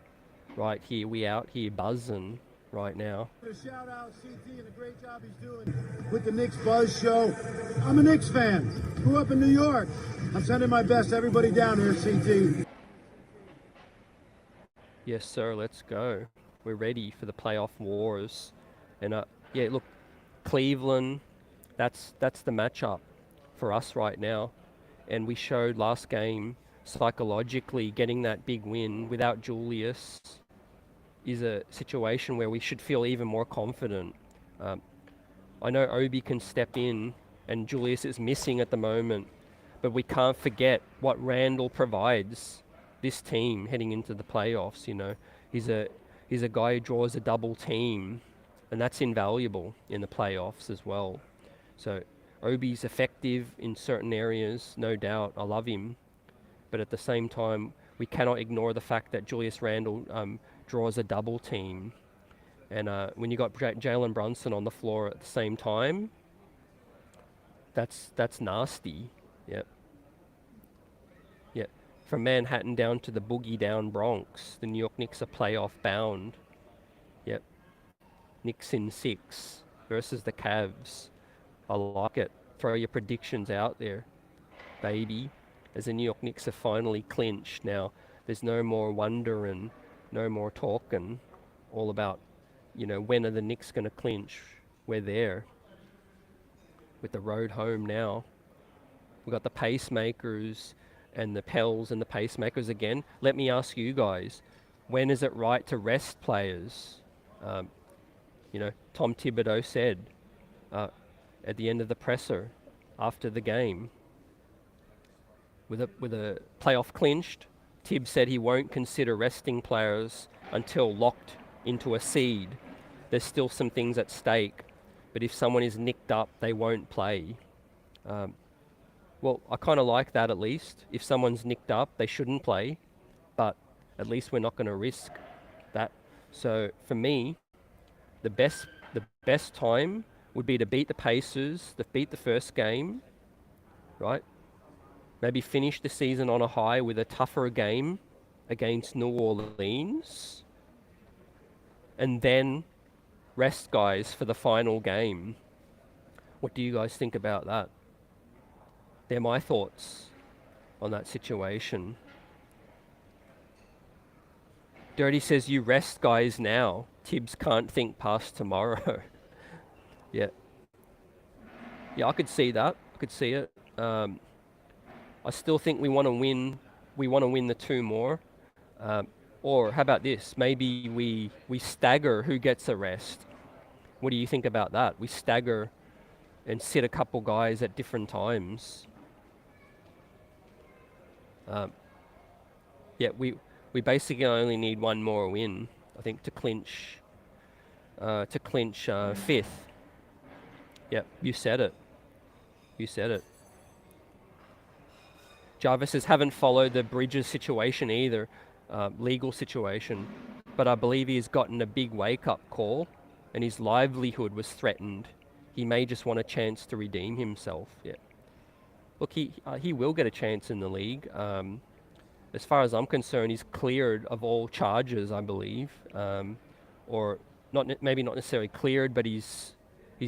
Right here, we out here buzzing right now. Shout out CT and the great job he's doing with the Knicks Buzz Show. I'm a Knicks fan. Grew up in New York. I'm sending my best to everybody down here, CT. Yes, sir. Let's go. We're ready for the playoff wars. And yeah, look, Cleveland. That's the matchup for us right now. And we showed last game, psychologically getting that big win without Julius is a situation where we should feel even more confident. I know Obi can step in and Julius is missing at the moment, but we can't forget what Randle provides this team heading into the playoffs. You know, he's a guy who draws a double team, and that's invaluable in the playoffs as well. So Obi's effective in certain areas, no doubt. I love him. But at the same time, we cannot ignore the fact that Julius Randle draws a double team. And when you got Jalen Brunson on the floor at the same time, that's nasty. Yep. Yep. From Manhattan down to the boogie down Bronx, the New York Knicks are playoff bound. Yep. Knicks in 6 versus the Cavs. I like it. Throw your predictions out there, baby. As the New York Knicks have finally clinched. Now, there's no more wondering, no more talking. All about, you know, when are the Knicks going to clinch? We're there. With the road home now. We've got the pacemakers and the Pels and the pacemakers again. Let me ask you guys, when is it right to rest players? You know, Tom Thibodeau said at the end of the presser after the game, with a playoff clinched, Thibs said he won't consider resting players until locked into a seed. There's still some things at stake, but if someone is nicked up, they won't play. Well, I kind of like that at least. If someone's nicked up, they shouldn't play, but at least we're not going to risk that. So for me, the best time would be to beat the Pacers, to beat the first game, right? Maybe finish the season on a high with a tougher game against New Orleans, and then rest guys for the final game. What do you guys think about that? They're my thoughts on that situation. Dirty says you rest guys now. Thibs can't think past tomorrow. Yeah. Yeah, I could see that. I could see it. I still think we want to win. We want to win the 2 more. Or how about this? Maybe we stagger who gets a rest. What do you think about that? We stagger and sit a couple guys at different times. Yeah, we basically only need 1 more win, I think, to clinch 5th. Yep, you said it. You said it. Jarvis says, haven't followed the Bridges situation either, legal situation, but I believe he's gotten a big wake-up call and his livelihood was threatened. He may just want a chance to redeem himself. Yeah. Look, he will get a chance in the league. As far as I'm concerned, he's cleared of all charges, I believe, or maybe not necessarily cleared, but he's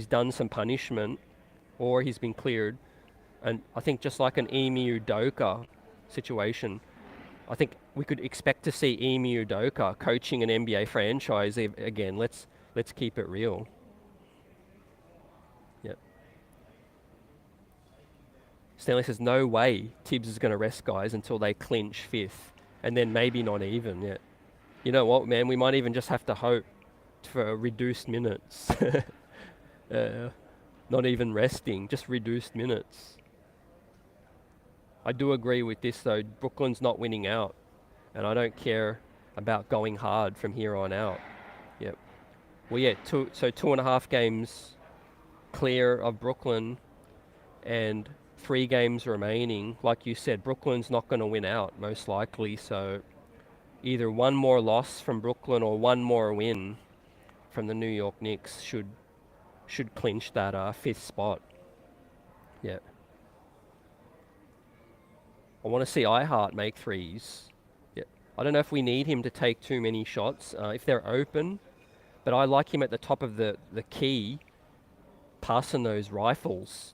done some punishment, or he's been cleared. And I think just like an Emi Udoka situation, I think we could expect to see Emi Udoka coaching an NBA franchise again. Let's keep it real. Yep. Stanley says, no way Thibs is going to rest guys until they clinch 5th, and then maybe not even yet. You know what, man? We might even just have to hope for reduced minutes. Not even resting, just reduced minutes. I do agree with this though. Brooklyn's not winning out, and I don't care about going hard from here on out. Yep. Well, yeah. 2.5 games clear of Brooklyn, and 3 games remaining. Like you said, Brooklyn's not going to win out most likely. So either one more loss from Brooklyn or one more win from the New York Knicks should clinch that 5th spot. Yeah. I want to see iHeart make threes. Yeah. I don't know if we need him to take too many shots if they're open, but I like him at the top of the key, passing those rifles.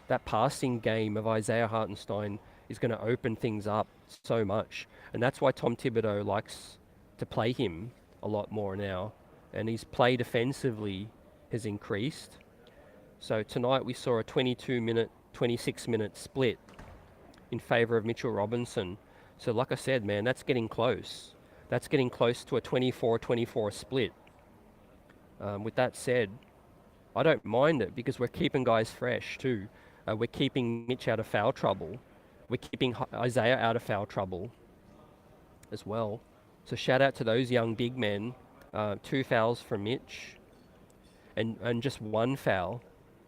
That passing game of Isaiah Hartenstein is going to open things up so much, and that's why Tom Thibodeau likes to play him a lot more now, and his play defensively has increased. So tonight we saw a 22-minute, 26-minute split in favor of Mitchell Robinson. So like I said, man, that's getting close. That's getting close to a 24-24 split. With that said, I don't mind it because we're keeping guys fresh too. We're keeping Mitch out of foul trouble. We're keeping Isaiah out of foul trouble as well. So shout out to those young big men. 2 fouls from Mitch and just 1 foul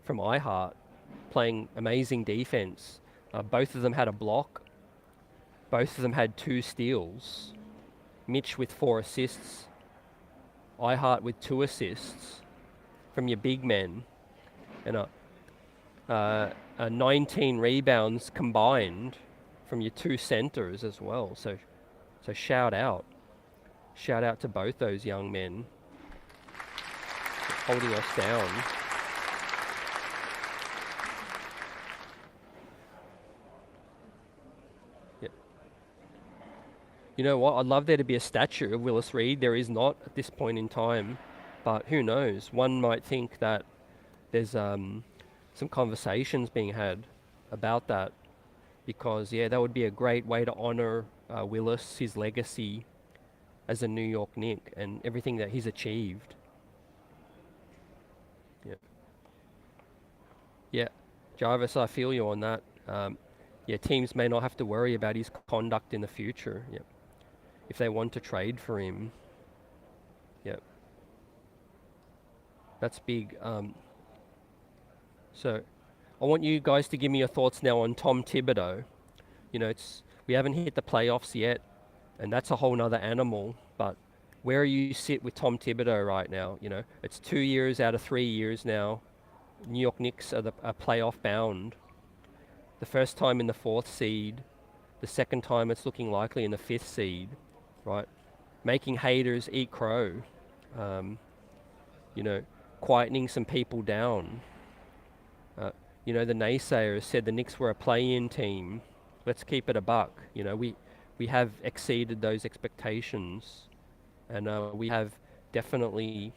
from iHeart, playing amazing defense. Both of them had a block. Both of them had 2 steals. Mitch with 4 assists. iHeart with 2 assists from your big men. And 19 rebounds combined from your 2 centers as well. So shout out. Shout out to both those young men holding us down. You know what? I'd love there to be a statue of Willis Reed. There is not at this point in time, but who knows? One might think that there's some conversations being had about that, because yeah, that would be a great way to honor Willis, his legacy as a New York Knick, and everything that he's achieved. Yeah, Jarvis, I feel you on that. Yeah, teams may not have to worry about his conduct in the future. Yep. If they want to trade for him. Yep. That's big. So I want you guys to give me your thoughts now on Tom Thibodeau. You know, we haven't hit the playoffs yet, and that's a whole nother animal, but where you sit with Tom Thibodeau right now, you know, it's 2 years out of 3 years now. New York Knicks are playoff bound. The first time in the 4th seed, the second time it's looking likely in the 5th seed, right? Making haters eat crow, you know, quietening some people down. You know, the naysayers said the Knicks were a play-in team. Let's keep it a buck. You know, we have exceeded those expectations, and we have definitely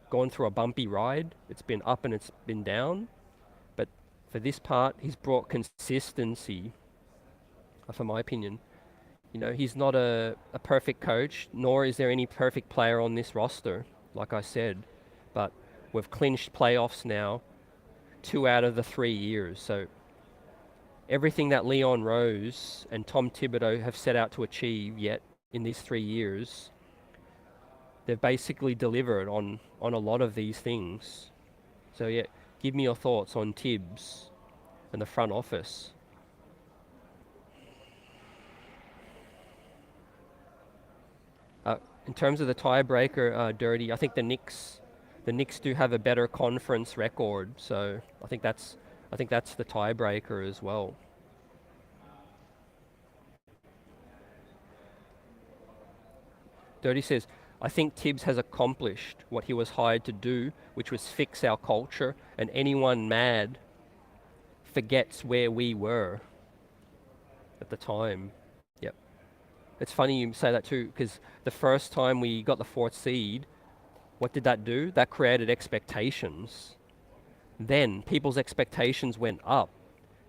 gone through a bumpy ride. It's been up and it's been down, but for this part, he's brought consistency, for my opinion. You know, he's not a perfect coach, nor is there any perfect player on this roster, like I said, but we've clinched playoffs now 2 out of the 3 years. So everything that Leon Rose and Tom Thibodeau have set out to achieve yet in these 3 years, they've basically delivered on a lot of these things. So yeah, give me your thoughts on Thibs and the front office. In terms of the tiebreaker, Dirty, I think the Knicks do have a better conference record, so I think that's the tiebreaker as well. Dirty says, I think Thibs has accomplished what he was hired to do, which was fix our culture, and anyone mad forgets where we were at the time. Yep. It's funny you say that too, because the first time we got the 4th seed, what did that do? That created expectations. Then people's expectations went up.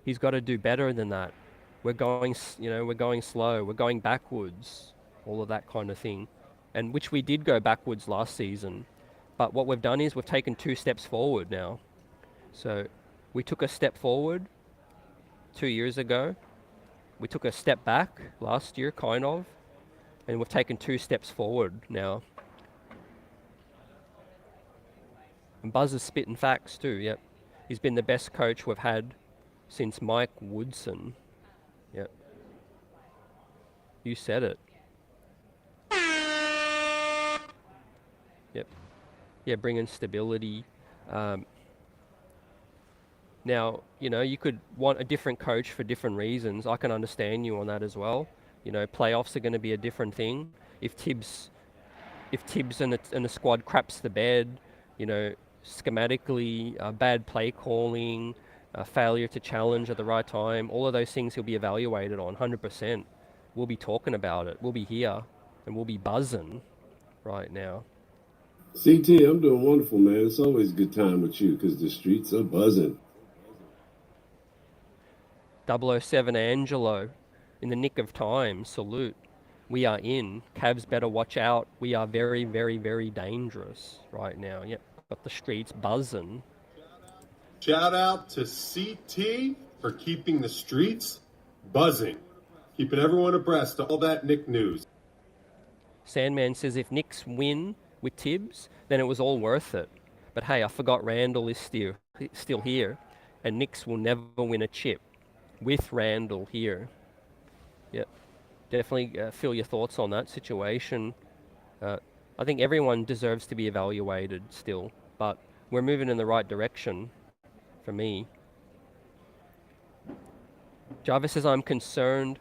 He's got to do better than that. We're going slow. We're going backwards. All of that kind of thing. And which we did go backwards last season. But what we've done is we've taken 2 steps forward now. So we took a step forward 2 years ago. We took a step back last year, kind of. And we've taken 2 steps forward now. And Buzz is spitting facts too, yep. He's been the best coach we've had since Mike Woodson. Yep. You said it. Yep. Yeah, bringing stability. Now, you could want a different coach for different reasons. I can understand you on that as well. Playoffs are going to be a different thing. If Thibs and the squad craps the bed, schematically, bad play calling, failure to challenge at the right time, all of those things he'll be evaluated on 100%. We'll be talking about it. We'll be here and we'll be buzzing right now. CT, I'm doing wonderful, man. It's always a good time with you because the streets are buzzing. 007 Angelo, in the nick of time, salute. We are in. Cavs better watch out. We are very, very, very dangerous right now. Yep, got the streets buzzing. Shout out to CT for keeping the streets buzzing, keeping everyone abreast of all that Knick news. Sandman says if Knicks win with Thibs, then it was all worth it. But hey, I forgot Randle is still here, and Knicks will never win a chip with Randle here. Yep, definitely feel your thoughts on that situation. I think everyone deserves to be evaluated still, but we're moving in the right direction for me. Jarvis says, I'm concerned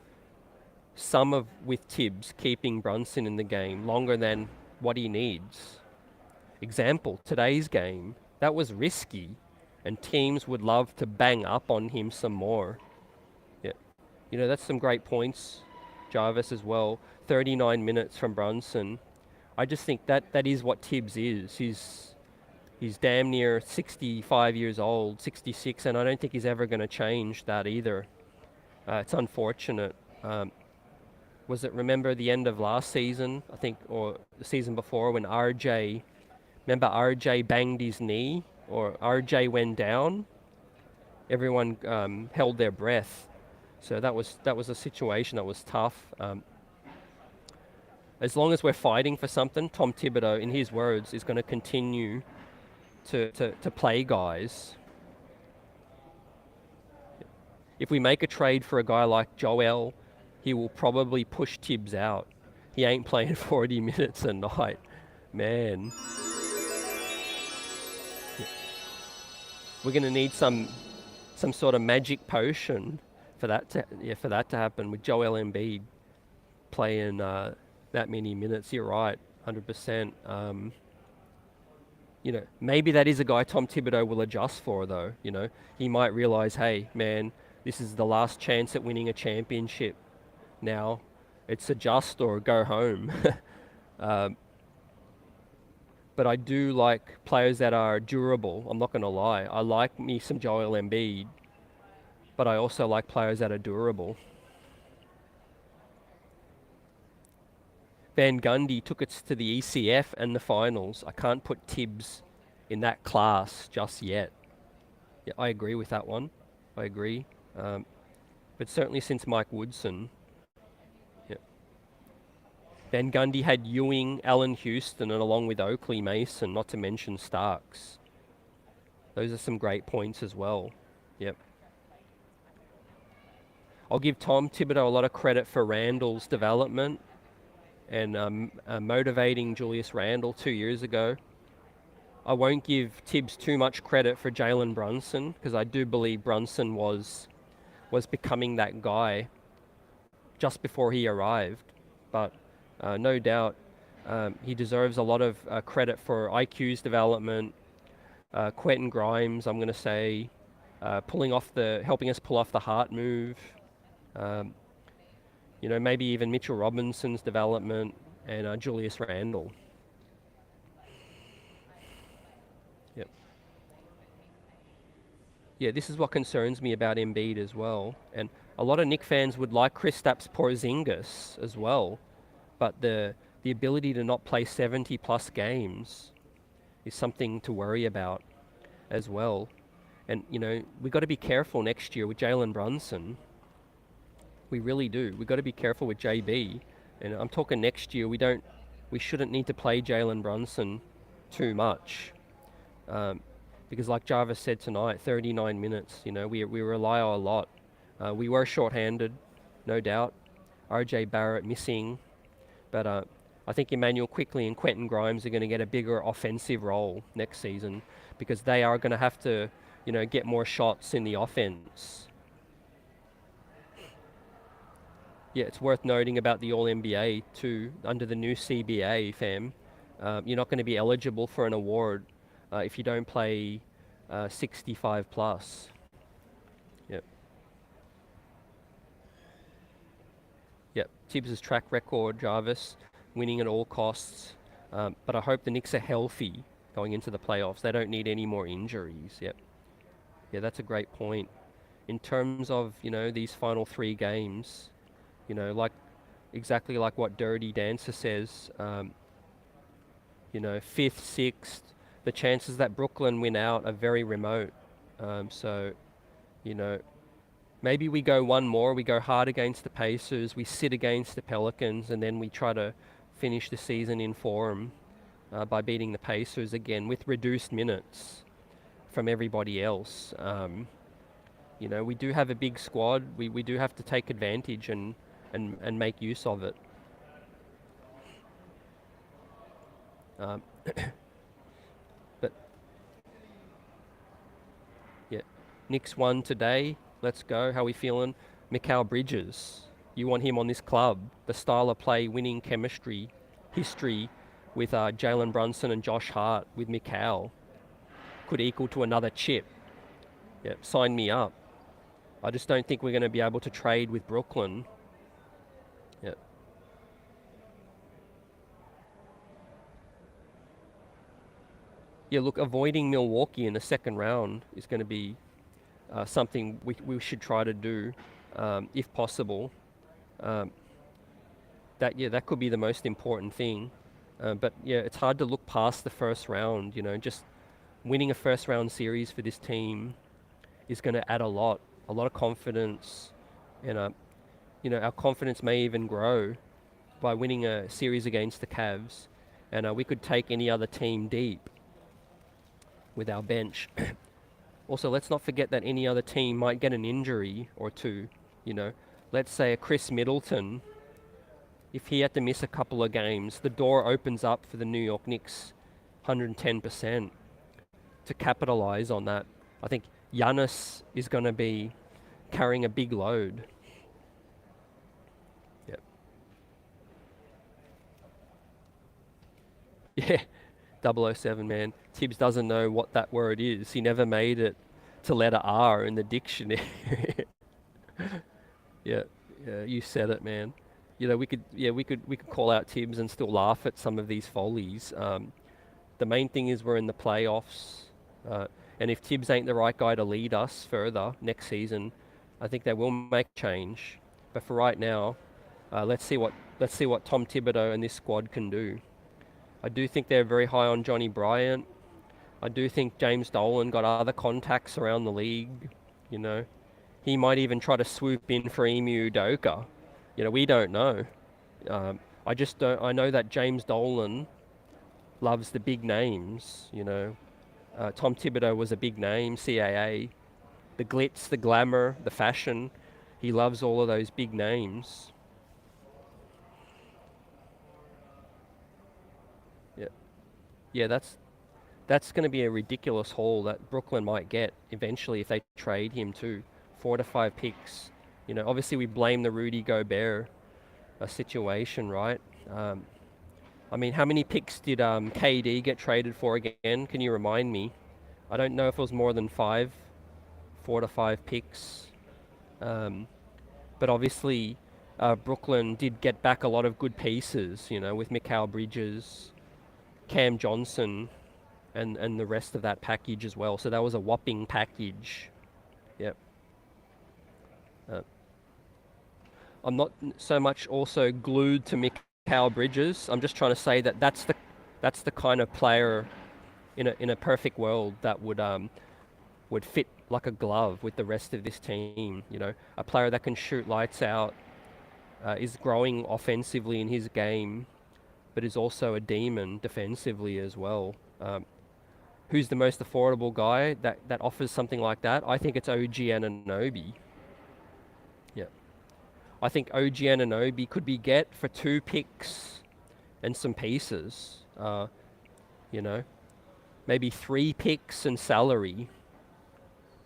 with Thibs keeping Brunson in the game longer than what he needs. Example, today's game, that was risky, and teams would love to bang up on him some more. Yeah, that's some great points, Jarvis, as well. 39 minutes from Brunson. I just think that is what Thibs is. He's damn near 65 years old, 66, and I don't think he's ever going to change that either. It's unfortunate. Remember the end of last season, I think, or the season before when RJ banged his knee, or RJ went down? Everyone held their breath. So that was a situation that was tough. As long as we're fighting for something, Tom Thibodeau, in his words, is going to continue to play guys. If we make a trade for a guy like Joel, he will probably push Thibs out. He ain't playing 40 minutes a night, man. We're going to need some sort of magic potion for that to happen with Joel Embiid playing that many minutes. You're right, 100%. Maybe that is a guy Tom Thibodeau will adjust for, though. He might realize, hey, man, this is the last chance at winning a championship. Now, it's adjust or go home. But I do like players that are durable. I'm not going to lie. I like me some Joel Embiid, but I also like players that are durable. Van Gundy took it to the ECF and the finals. I can't put Thibs in that class just yet. Yeah, I agree with that one. I agree. But certainly since Mike Woodson. Yeah. Van Gundy had Ewing, Allen Houston, and along with Oakley Mason, not to mention Starks. Those are some great points as well. Yep. I'll give Tom Thibodeau a lot of credit for Randle's development and motivating Julius Randle 2 years ago. I won't give Thibs too much credit for Jalen Brunson, because I do believe Brunson was becoming that guy just before he arrived. But no doubt he deserves a lot of credit for IQ's development. Quentin Grimes, I'm going to say, helping us pull off the heart move. Maybe even Mitchell Robinson's development and Julius Randle. Yep. Yeah, this is what concerns me about Embiid as well. And a lot of Knicks fans would like Kristaps Porzingis as well, but the ability to not play 70-plus games is something to worry about as well. And, we've got to be careful next year with Jalen Brunson. We really do. We've got to be careful with JB. And I'm talking next year, we shouldn't need to play Jalen Brunson too much. Because like Jarvis said tonight, 39 minutes, we rely on a lot. We were shorthanded, no doubt. RJ Barrett missing. But I think Emmanuel Quickley and Quentin Grimes are going to get a bigger offensive role next season, because they are going to have to, get more shots in the offense. Yeah, it's worth noting about the All-NBA too. Under the new CBA, fam, you're not going to be eligible for an award if you don't play 65 plus. Yep. Yep. Thibs' track record, Jarvis, winning at all costs. But I hope the Knicks are healthy going into the playoffs. They don't need any more injuries. Yep. Yeah, that's a great point. In terms of, these final 3 games, exactly like what Dirty Dancer says, 5th, 6th, the chances that Brooklyn win out are very remote. So, maybe we go one more, we go hard against the Pacers, we sit against the Pelicans, and then we try to finish the season in form by beating the Pacers again with reduced minutes from everybody else. We do have a big squad. We do have to take advantage and make use of it. But yeah, Knicks won today. Let's go. How are we feeling? Mikal Bridges. You want him on this club. The style of play, winning chemistry, history with Jalen Brunson and Josh Hart with Mikal could equal to another chip. Yeah, sign me up. I just don't think we're going to be able to trade with Brooklyn. Yeah. Yeah, look, avoiding Milwaukee in the second round is going to be something we should try to do, if possible. That could be the most important thing. But yeah, it's hard to look past the first round. Just winning a first round series for this team is going to add a lot of confidence, and our confidence may even grow by winning a series against the Cavs, and we could take any other team deep with our bench. Also, let's not forget that any other team might get an injury or two. Let's say a Chris Middleton, if he had to miss a couple of games, the door opens up for the New York Knicks 110% to capitalize on that. I think Giannis is going to be carrying a big load. Yep. Yeah, 007, man. Thibs doesn't know what that word is. He never made it to letter R in the dictionary. Yeah, you said it, man. We could call out Thibs and still laugh at some of these follies. The main thing is we're in the playoffs. And if Thibs ain't the right guy to lead us further next season, I think they will make change. But for right now, let's see what Tom Thibodeau and this squad can do. I do think they're very high on Johnny Bryant. I do think James Dolan got other contacts around the league. He might even try to swoop in for Emu Udoka. We don't know. I know that James Dolan loves the big names. Tom Thibodeau was a big name, CAA. The glitz, the glamour, the fashion. He loves all of those big names. Yeah, yeah, that's going to be a ridiculous haul that Brooklyn might get eventually if they trade him too. 4 to 5 picks. You know, obviously we blame the Rudy Gobert situation, right? I mean, how many picks did KD get traded for again? Can you remind me? I don't know if it was more than 4 to 5 picks. But obviously, Brooklyn did get back a lot of good pieces, you know, with Mikal Bridges, Cam Johnson, and the rest of that package as well. So that was a whopping package. Yep. I'm not so much also glued to Mikal Bridges. I'm just trying to say that that's the kind of player in a perfect world that would fit like a glove with the rest of this team. You know, a player that can shoot lights out, is growing offensively in his game, but is also a demon defensively as well. Who's the most affordable guy that offers something like that? I think it's OG Anunoby. Yeah. I think OG Anunoby could be get for 2 picks and some pieces. You know, maybe 3 picks and salary,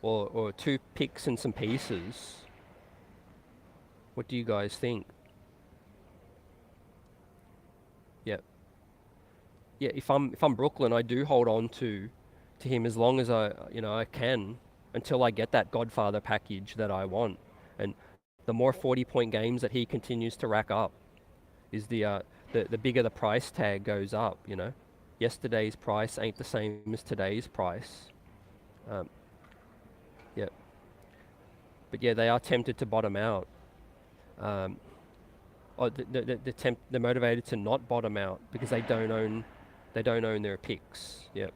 or 2 picks and some pieces. What do you guys think? Yeah. Yeah, if I'm Brooklyn, I do hold on to him as long as I can, until I get that Godfather package that I want. And the more 40-point games that he continues to rack up, is the bigger the price tag goes up. You know, yesterday's price ain't the same as today's price. Yeah. But yeah, they are tempted to bottom out. Or they're motivated to not bottom out because they don't own their picks. Yep.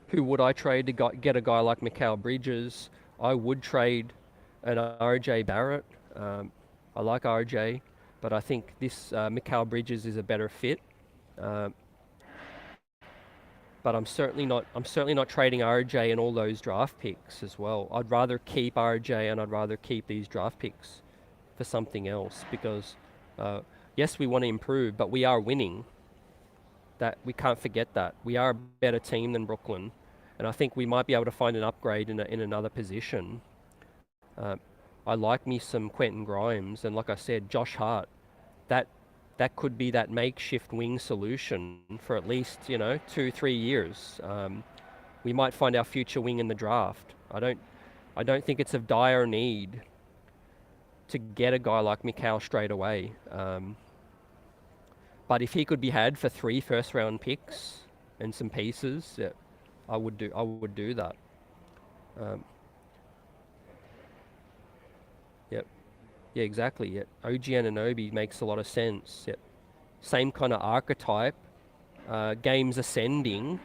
Who would I trade to get a guy like Mikal Bridges? I would trade an RJ Barrett. I like RJ, but I think this Mikal Bridges is a better fit. But I'm certainly not trading RJ and all those draft picks as well. I'd rather keep RJ and I'd rather keep these draft picks for something else, because yes, we want to improve, but we are winning. That we can't forget that. We are a better team than Brooklyn, and I think we might be able to find an upgrade in another position. I like me some Quentin Grimes, and like I said, Josh Hart. That could be that makeshift wing solution for at least 2-3 years. We might find our future wing in the draft. I don't think it's of dire need to get a guy like Mikal straight away. But if he could be had for 3 first-round picks and some pieces, yeah, I would do that. Yep. Yeah, exactly. Yeah. OG Anunoby makes a lot of sense. Yep. Same kind of archetype. Games ascending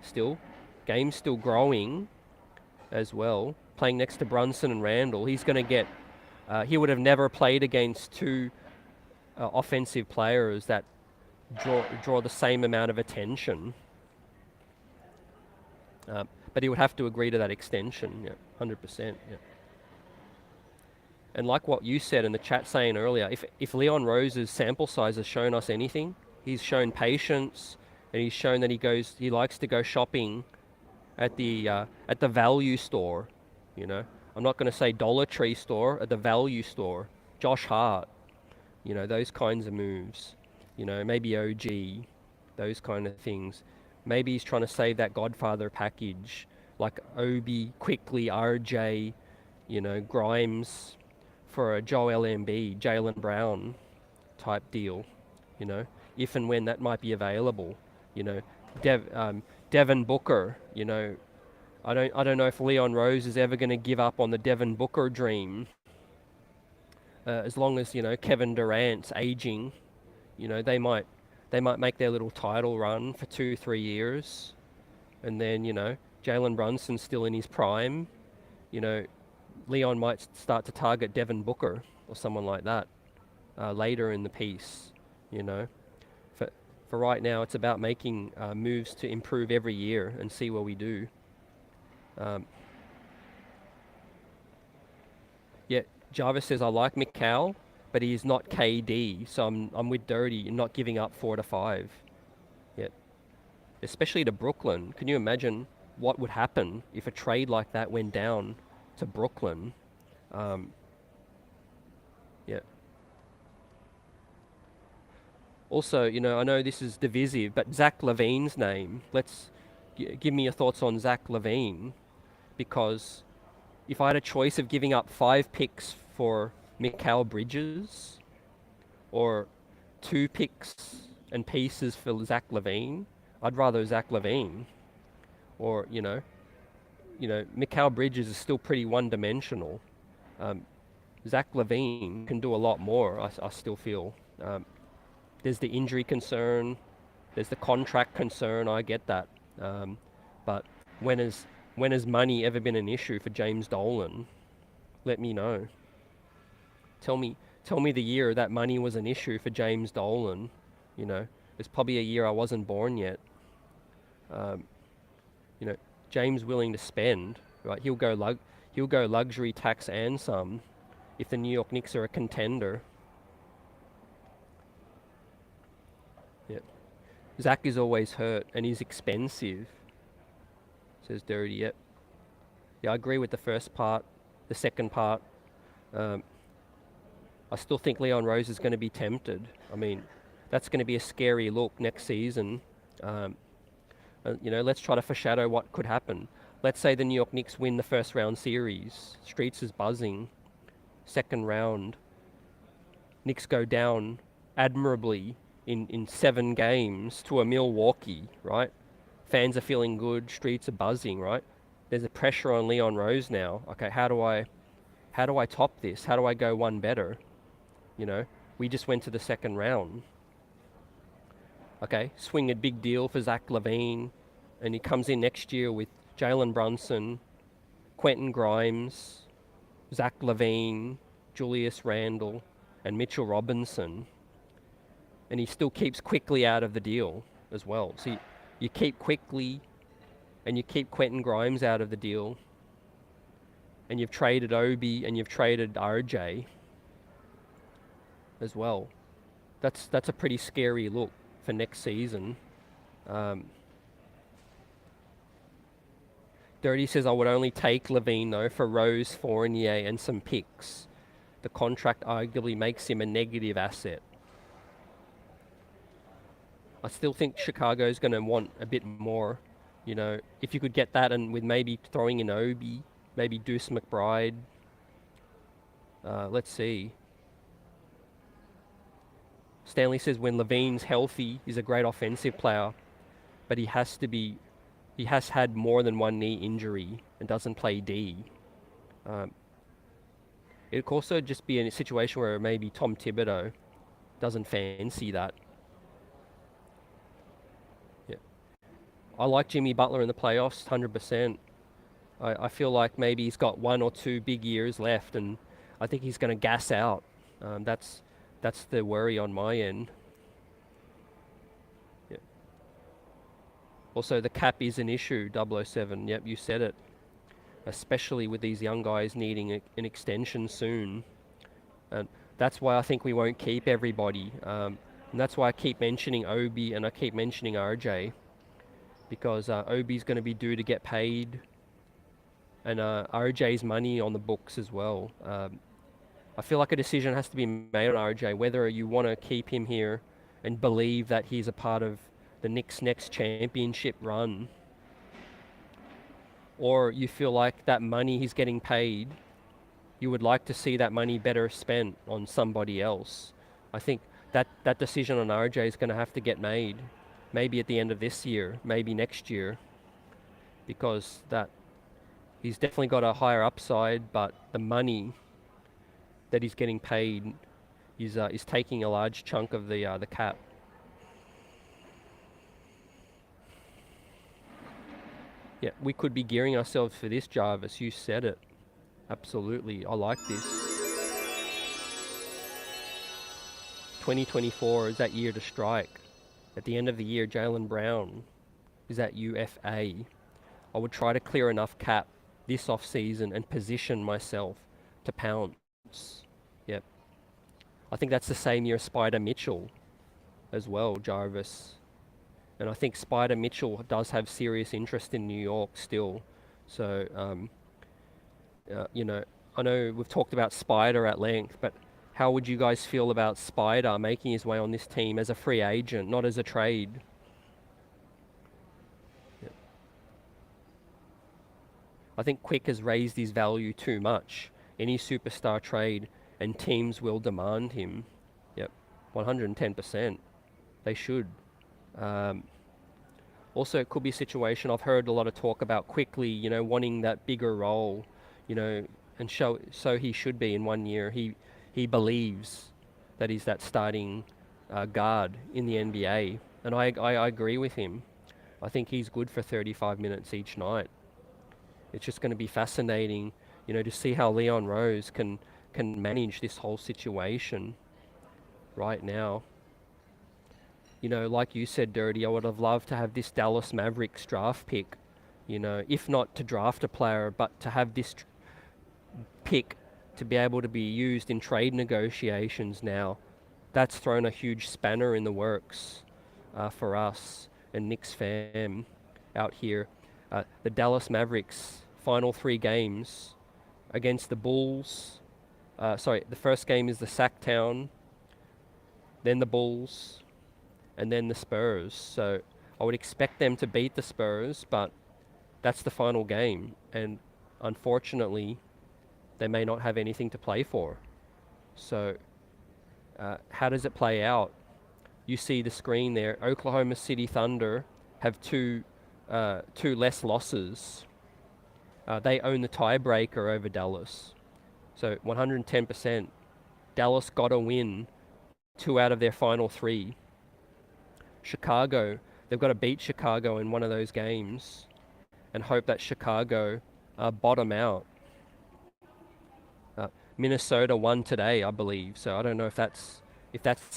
still. Games still growing as well. Playing next to Brunson and Randle. He's going to get... he would have never played against 2 offensive players that draw the same amount of attention. But he would have to agree to that extension. Yeah, 100%. Yeah. And like what you said in the chat saying earlier, if Leon Rose's sample size has shown us anything, he's shown patience, and he's shown that he likes to go shopping at the value store. You know, I'm not going to say Dollar Tree store, at the value store. Josh Hart, those kinds of moves. Maybe OG, those kind of things. Maybe he's trying to save that Godfather package, like Obi, quickly RJ, Grimes, for a Joel Embiid, Jalen Brown type deal, if and when that might be available. Devin Booker, I don't know if Leon Rose is ever going to give up on the Devin Booker dream. As long as Kevin Durant's aging, they might make their little title run for 2-3 years, and then Jalen Brunson's still in his prime. Leon might start to target Devin Booker or someone like that later in the piece, for right now, it's about making moves to improve every year and see what we do. Yeah, Jarvis says, I like Mikal, but he is not KD, so I'm with Dirty and not giving up 4 to 5. Yeah, especially to Brooklyn. Can you imagine what would happen if a trade like that went down to Brooklyn? Yeah. Also, you know, I know this is divisive, but Zach LaVine's name. Let's give me your thoughts on Zach LaVine, because if I had a choice of giving up 5 picks for Mikal Bridges or 2 picks and pieces for Zach LaVine, I'd rather Zach LaVine. Or, you know, Mikal Bridges is still pretty one-dimensional. Zach LaVine can do a lot more, I still feel. There's the injury concern, there's the contract concern, I get that. But when has money ever been an issue for James Dolan? Let me know. Tell me the year that money was an issue for James Dolan. You know, it's probably a year I wasn't born yet. You know, James willing to spend, right? He'll go luxury tax and some if the New York Knicks are a contender. Yeah. Zach is always hurt and he's expensive, says Dirty. Yep. Yeah, I agree with the first part. The second part, I still think Leon Rose is going to be tempted. I mean, that's going to be a scary look next season. You know, let's try to foreshadow what could happen. Let's say the New York Knicks win the first round series. Streets is buzzing. Second round, Knicks go down admirably in 7 games to a Milwaukee, right? Fans are feeling good. Streets are buzzing, right? There's a pressure on Leon Rose now. Okay, how do I top this? How do I go one better? You know, we just went to the second round. Okay, swing a big deal for Zach LaVine, and he comes in next year with Jalen Brunson, Quentin Grimes, Zach LaVine, Julius Randle, and Mitchell Robinson, and he still keeps Quickly out of the deal as well. So you keep Quickly, and you keep Quentin Grimes out of the deal, and you've traded Obi, and you've traded RJ as well. That's a pretty scary look for next season. Dirty says, I would only take LaVine though for Rose, Fournier, and some picks. The contract arguably makes him a negative asset. I still think Chicago's going to want a bit more. You know, if you could get that, and with maybe throwing in Obi, maybe Deuce McBride. Let's see. Stanley says, when LaVine's healthy, he's a great offensive player, but he has had more than one knee injury and doesn't play D. It could also just be in a situation where maybe Tom Thibodeau doesn't fancy that. Yeah, I like Jimmy Butler in the playoffs, 100%. I feel like maybe he's got 1 or 2 big years left, and I think he's going to gas out. That's the worry on my end. Yeah. Also, the cap is an issue, 007. Yep, you said it. Especially with these young guys needing an extension soon. And that's why I think we won't keep everybody. And that's why I keep mentioning Obi and I keep mentioning RJ. Because Obi's going to be due to get paid. And RJ's money on the books as well. I feel like a decision has to be made on RJ, whether you want to keep him here and believe that he's a part of the Knicks' next championship run, or you feel like that money he's getting paid, you would like to see that money better spent on somebody else. I think that decision on RJ is going to have to get made, maybe at the end of this year, maybe next year, because he's definitely got a higher upside, but the money that he's getting paid is taking a large chunk of the cap. Yeah, we could be gearing ourselves for this, Jarvis. You said it. Absolutely. I like this. 2024 is that year to strike. At the end of the year, Jalen Brown is at UFA. I would try to clear enough cap this off-season and position myself to pounce. Yep. I think that's the same year Spider Mitchell as well, Jarvis. And I think Spider Mitchell does have serious interest in New York still. So, you know, I know we've talked about Spider at length, but how would you guys feel about Spider making his way on this team as a free agent, not as a trade? Yep. I think Quick has raised his value too much. Any superstar trade and teams will demand him. Yep, 110%. They should. Also, it could be a situation, I've heard a lot of talk about Quickly, you know, wanting that bigger role, you know, and so he should be in 1 year. He believes that he's that starting guard in the NBA, and I agree with him. I think he's good for 35 minutes each night. It's just going to be fascinating, you know, to see how Leon Rose can manage this whole situation right now. You know, like you said, Dirty, I would have loved to have this Dallas Mavericks draft pick, you know, if not to draft a player, but to have this pick to be able to be used in trade negotiations now. That's thrown a huge spanner in the works for us and Knicks fam out here. The Dallas Mavericks final 3 games against the Bulls. The first game is the Sacktown, then the Bulls, and then the Spurs. So I would expect them to beat the Spurs, but that's the final game. And unfortunately, they may not have anything to play for. So how does it play out? You see the screen there. Oklahoma City Thunder have two less losses. They own the tiebreaker over Dallas. So 110%. Dallas got to win 2 out of their final 3. Chicago, they've got to beat Chicago in one of those games and hope that Chicago bottom out. Minnesota won today, I believe, so I don't know if that's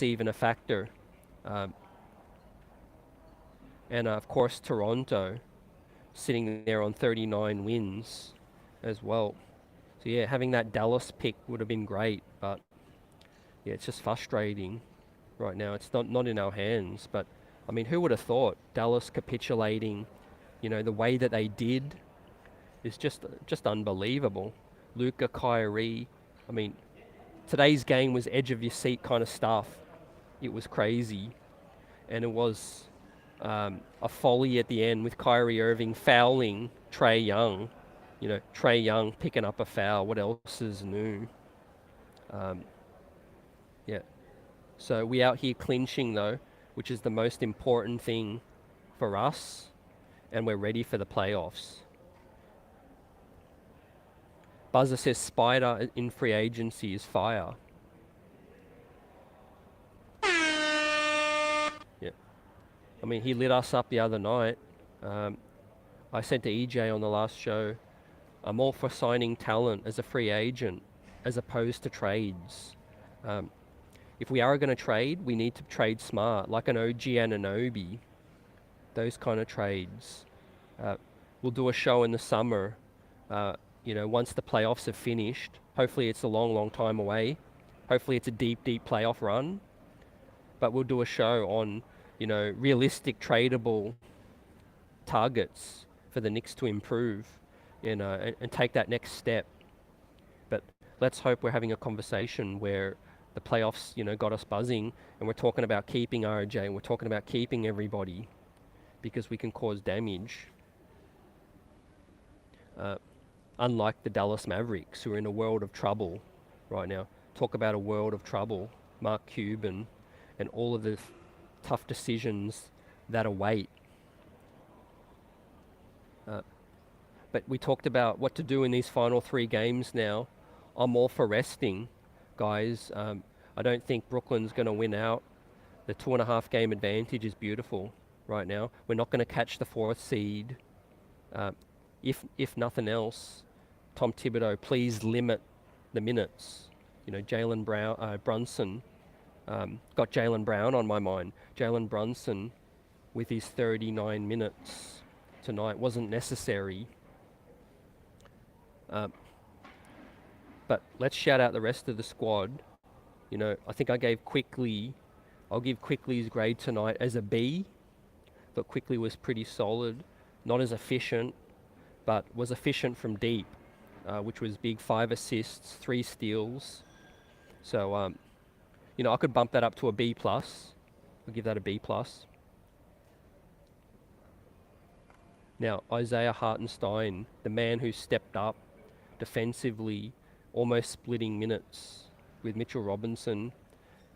even a factor. And of course Toronto sitting there on 39 wins as well. So yeah, having that Dallas pick would have been great, but yeah, it's just frustrating right now. It's not in our hands, but I mean, who would have thought Dallas capitulating, you know, the way that they did is just unbelievable. Luka, Kyrie, I mean, today's game was edge of your seat kind of stuff. It was crazy, and it was a folly at the end with Kyrie Irving fouling Trae Young. You know, Trae Young picking up a foul. What else is new? Yeah. So we out here clinching though, which is the most important thing for us, and we're ready for the playoffs. Buzzer says Spider in free agency is fire. Yeah. I mean, he lit us up the other night. I said to EJ on the last show, I'm all for signing talent as a free agent as opposed to trades. If we are going to trade, we need to trade smart, like an OG Anunoby, those kind of trades. We'll do a show in the summer, you know, once the playoffs have finished. Hopefully it's a long, long time away. Hopefully it's a deep, deep playoff run. But we'll do a show on, you know, realistic tradable targets for the Knicks to improve, you know, and take that next step. But let's hope we're having a conversation where the playoffs, you know, got us buzzing, and we're talking about keeping RJ, and we're talking about keeping everybody, because we can cause damage. Unlike the Dallas Mavericks, who are in a world of trouble right now. Talk about a world of trouble. Mark Cuban and all of the tough decisions that await. But we talked about what to do in these final 3 games now. I'm all for resting, guys. I don't think Brooklyn's going to win out. The 2.5 game advantage is beautiful right now. We're not going to catch the 4th seed. If nothing else, Tom Thibodeau, please limit the minutes. You know, Jalen Brunson, Got Jalen Brown on my mind. Jalen Brunson with his 39 minutes tonight wasn't necessary. But let's shout out the rest of the squad. You know, I think I'll give Quickly's grade tonight as a B. Thought Quickly was pretty solid. Not as efficient, but was efficient from deep, which was big. 5 assists, 3 steals. So, you know, I could bump that up to a B+. I'll give that a B+. Now, Isaiah Hartenstein, the man who stepped up defensively, almost splitting minutes with Mitchell Robinson.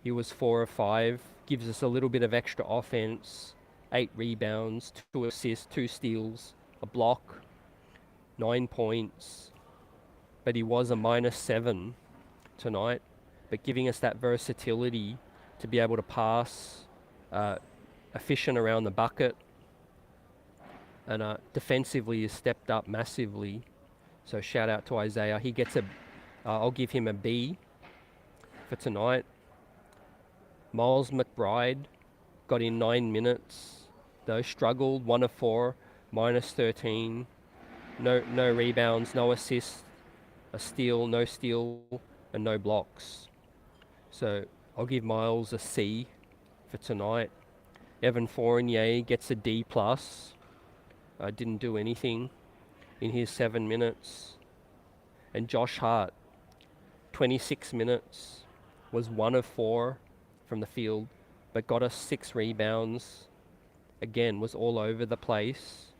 He was 4 of 5, gives us a little bit of extra offense, 8 rebounds, 2 assists, 2 steals, a block, 9 points. But he was a -7 tonight, but giving us that versatility to be able to pass, efficient around the bucket, and defensively has stepped up massively. So shout out to Isaiah. He gets I'll give him a B for tonight. Miles McBride got in 9 minutes, though struggled, 1 of 4, -13. No rebounds, no assists, a steal, no steal, and no blocks. So I'll give Miles a C for tonight. Evan Fournier gets a D+. Didn't do anything in his 7 minutes. And Josh Hart, 26 minutes, was 1 of 4 from the field, but got us 6 rebounds. Again, was all over the place.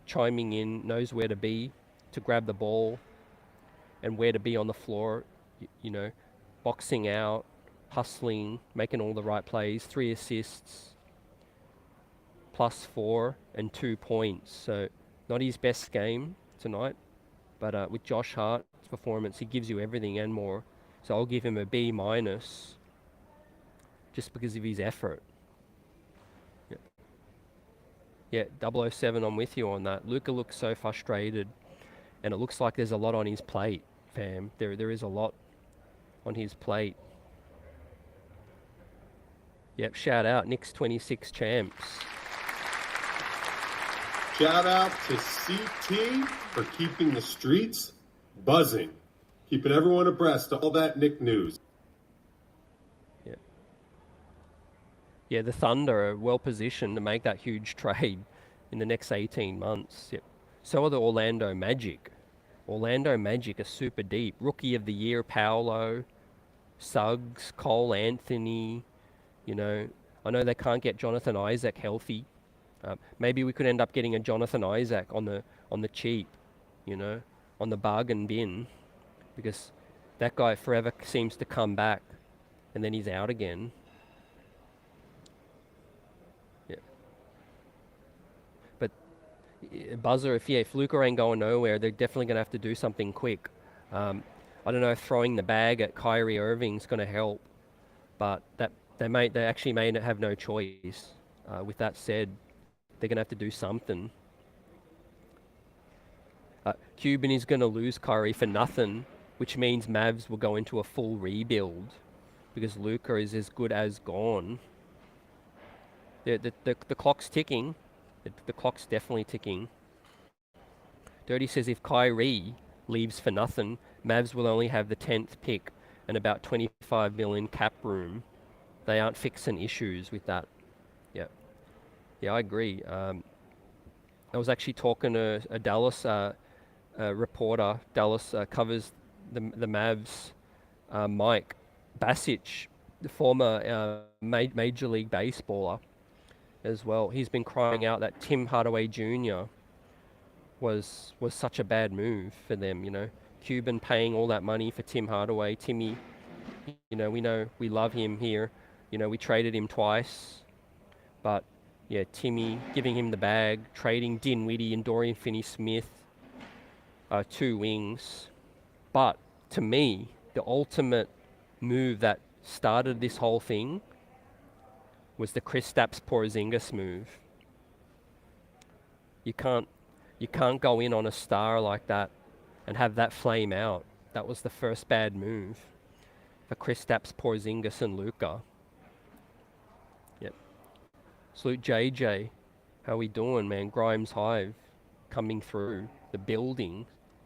Chiming in, knows where to be to grab the ball and where to be on the floor, you know, boxing out, hustling, making all the right plays, 3 assists, +4 and 2 points. So not his best game tonight, but with Josh Hart's performance, he gives you everything and more. So I'll give him a B- just because of his effort. Yeah, 007, I'm with you on that. Luka looks so frustrated, and it looks like there's a lot on his plate, fam. There is a lot on his plate. Yep, shout out, Knicks 26 champs. Shout out to CT for keeping the streets buzzing, keeping everyone abreast of all that Knick news. Yeah, the Thunder are well positioned to make that huge trade in the next 18 months. Yep. So are the Orlando Magic. Orlando Magic are super deep. Rookie of the Year, Paolo, Suggs, Cole Anthony. You know, I know they can't get Jonathan Isaac healthy. Maybe we could end up getting a Jonathan Isaac on the cheap, you know, on the bargain bin, because that guy forever seems to come back and then he's out again. Yeah. But Buzzer, if Luka ain't going nowhere, they're definitely going to have to do something quick. I don't know if throwing the bag at Kyrie Irving's going to help, but they actually may have no choice. With that said, they're going to have to do something. Cuban is going to lose Kyrie for nothing, which means Mavs will go into a full rebuild because Luka is as good as gone. The clock's ticking. The clock's definitely ticking. Dirty says if Kyrie leaves for nothing, Mavs will only have the 10th pick and about 25 million cap room. They aren't fixing issues with that. Yeah, I agree. I was actually talking to a Dallas reporter. Dallas covers the Mavs, Mike Basic, the former Major League Baseballer as well. He's been crying out that Tim Hardaway Jr. was such a bad move for them, you know. Cuban paying all that money for Tim Hardaway. Timmy, you know, we love him here. You know, we traded him twice, but yeah, Timmy giving him the bag, trading Dinwiddie and Dorian Finney-Smith, 2 wings. But to me, the ultimate move that started this whole thing was the Kristaps Porzingis move. You can't go in on a star like that and have that flame out. That was the first bad move a Kristaps, Porzingis, and Luka. Yep. Salute JJ. How we doing, man? Grimes Hive coming through the building.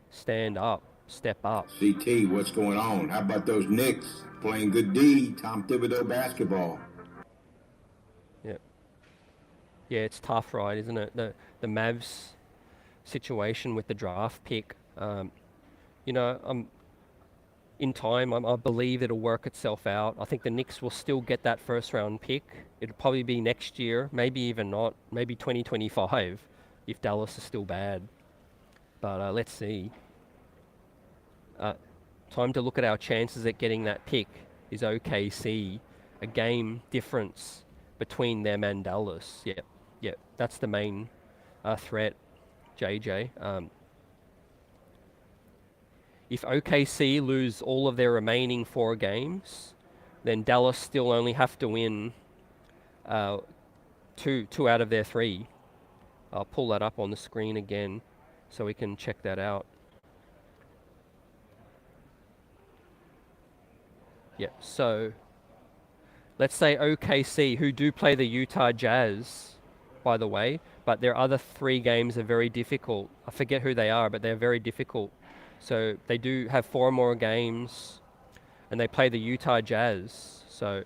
Stand up, step up. CT, what's going on? How about those Knicks playing good D? Tom Thibodeau basketball. Yep. Yeah, it's tough, right? Isn't it? The Mavs situation with the draft pick. You know, in time, I believe it'll work itself out. I think the Knicks will still get that first round pick. It'll probably be next year, maybe even not, maybe 2025 if Dallas is still bad. But let's see. Time to look at our chances at getting that pick is OKC. A game difference between them and Dallas. Yep. That's the main threat, JJ. If OKC lose all of their remaining 4 games, then Dallas still only have to win two out of their 3. I'll pull that up on the screen again so we can check that out. Yeah, so let's say OKC, who do play the Utah Jazz, by the way, but their other 3 games are very difficult. I forget who they are, but they're very difficult. So they do have 4 more games, and they play the Utah Jazz. So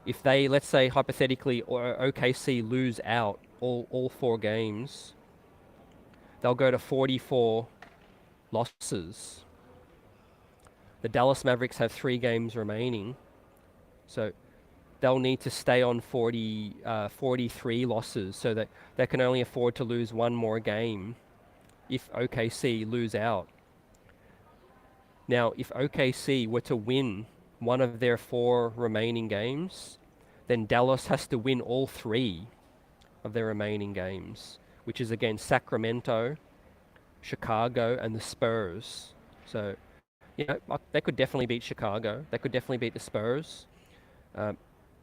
if they, let's say hypothetically, or OKC lose out all 4 games, they'll go to 44 losses. The Dallas Mavericks have 3 games remaining, so they'll need to stay on 43 losses, so that they can only afford to lose 1 more game if OKC lose out. Now, if OKC were to win one of their 4 remaining games, then Dallas has to win all 3 of their remaining games, which is against Sacramento, Chicago, and the Spurs. So, you know, they could definitely beat Chicago. They could definitely beat the Spurs. The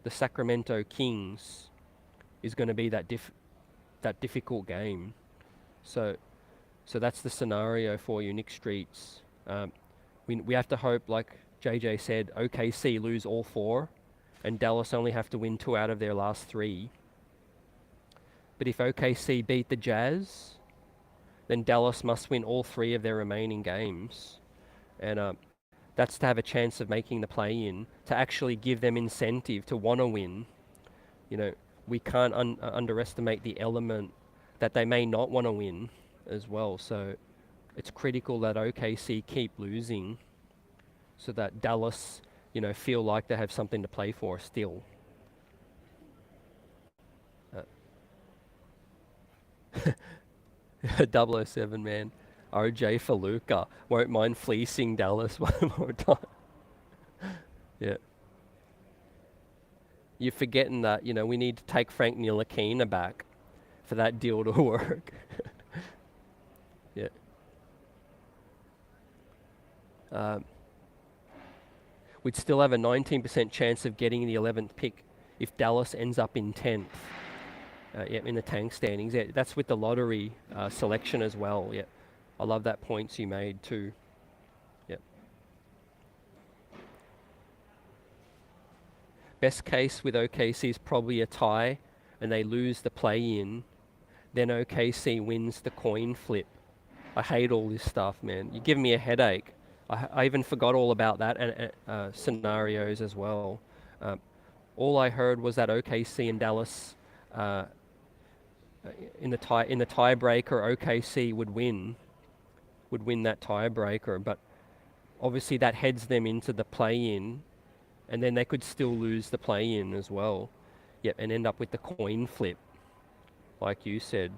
Sacramento Kings is going to be that difficult game. So that's the scenario for you, Nick Streets. We have to hope, like JJ said, OKC lose all 4, and Dallas only have to win 2 out of their last 3. But if OKC beat the Jazz, then Dallas must win all 3 of their remaining games. And that's to have a chance of making the play-in, to actually give them incentive to want to win. You know, we can't underestimate the element that they may not want to win as well. So it's critical that OKC keep losing so that Dallas, you know, feel like they have something to play for still. 007, man. RJ for Luka. Won't mind fleecing Dallas one more time. Yeah. You're forgetting that, you know, we need to take Frank Ntilikina back for that deal to work. Yeah. We'd still have a 19% chance of getting the 11th pick if Dallas ends up in 10th. In the tank standings. Yeah, that's with the lottery selection as well. Yeah. I love that points you made too. Yep. Best case with OKC is probably a tie and they lose the play-in. Then OKC wins the coin flip. I hate all this stuff, man. You're giving me a headache. I even forgot all about that and scenarios as well. All I heard was that OKC and Dallas in the tiebreaker, OKC would win that tiebreaker, but obviously that heads them into the play-in, and then they could still lose the play-in as well. Yep, and end up with the coin flip, like you said.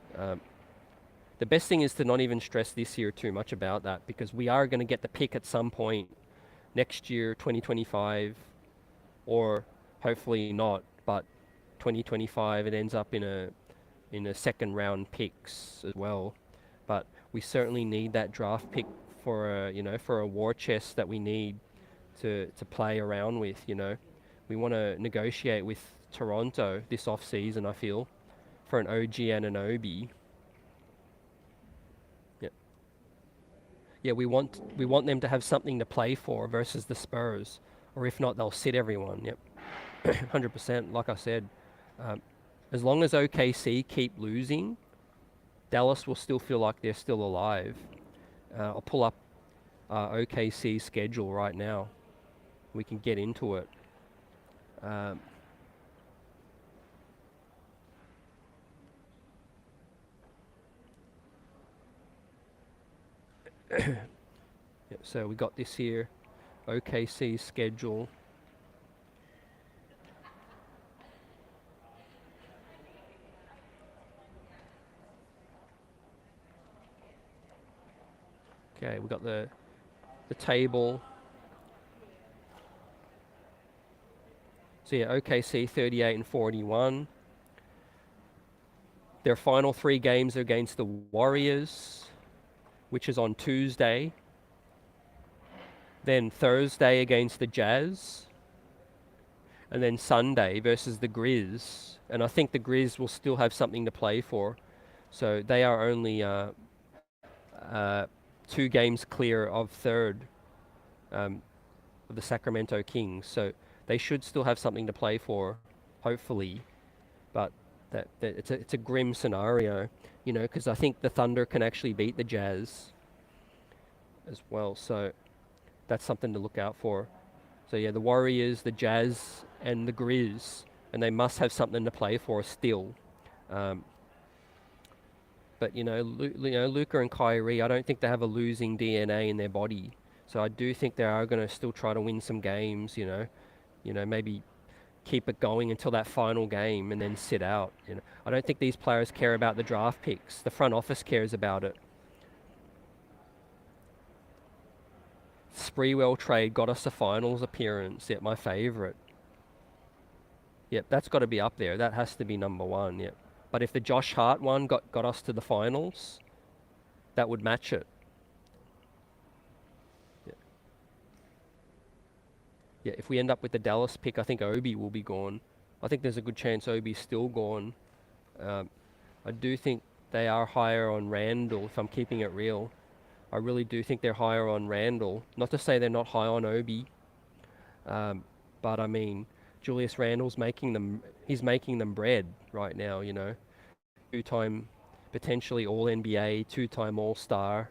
The best thing is to not even stress this year too much about that, because we are going to get the pick at some point next year, 2025, or hopefully not, but 2025 it ends up in a second round picks as well. But we certainly need that draft pick for a war chest that we need to play around with. You know, we want to negotiate with Toronto this off season, I feel, for an OG and an Obi. Yeah, we want them to have something to play for versus the Spurs. or if not, they'll sit everyone. Yep, 100%. Like I said, as long as OKC keep losing, Dallas will still feel like they're still alive. I'll pull up OKC's schedule right now. We can get into it. Yep, so we got this here, OKC schedule. Okay, we got the table. So yeah, OKC 38 and 41. Their final 3 games are against the Warriors, which is on Tuesday. Then Thursday against the Jazz. And then Sunday versus the Grizz. And I think the Grizz will still have something to play for. So they are only 2 games clear of third of the Sacramento Kings. So they should still have something to play for, hopefully. But it's a grim scenario, you know, because I think the Thunder can actually beat the Jazz as well. So that's something to look out for. So yeah, the Warriors, the Jazz, and the Grizz, and they must have something to play for still. But you know, Luka and Kyrie, I don't think they have a losing DNA in their body. So I do think they are going to still try to win some games. You know, maybe keep it going until that final game and then sit out. You know, I don't think these players care about the draft picks. The front office cares about it. Spreewell trade got us a finals appearance. Yep, my favorite. Yep, that's got to be up there. That has to be number 1. Yep. But if the Josh Hart one got us to the finals, that would match it. Yeah. Yeah, if we end up with the Dallas pick, I think Obi will be gone. I think there's a good chance Obi's still gone. I do think they are higher on Randle, if I'm keeping it real. I really do think they're higher on Randle. Not to say they're not high on Obi. But I mean, Julius Randle's he's making them bread right now, you know. 2-time potentially All-NBA, 2-time All-Star.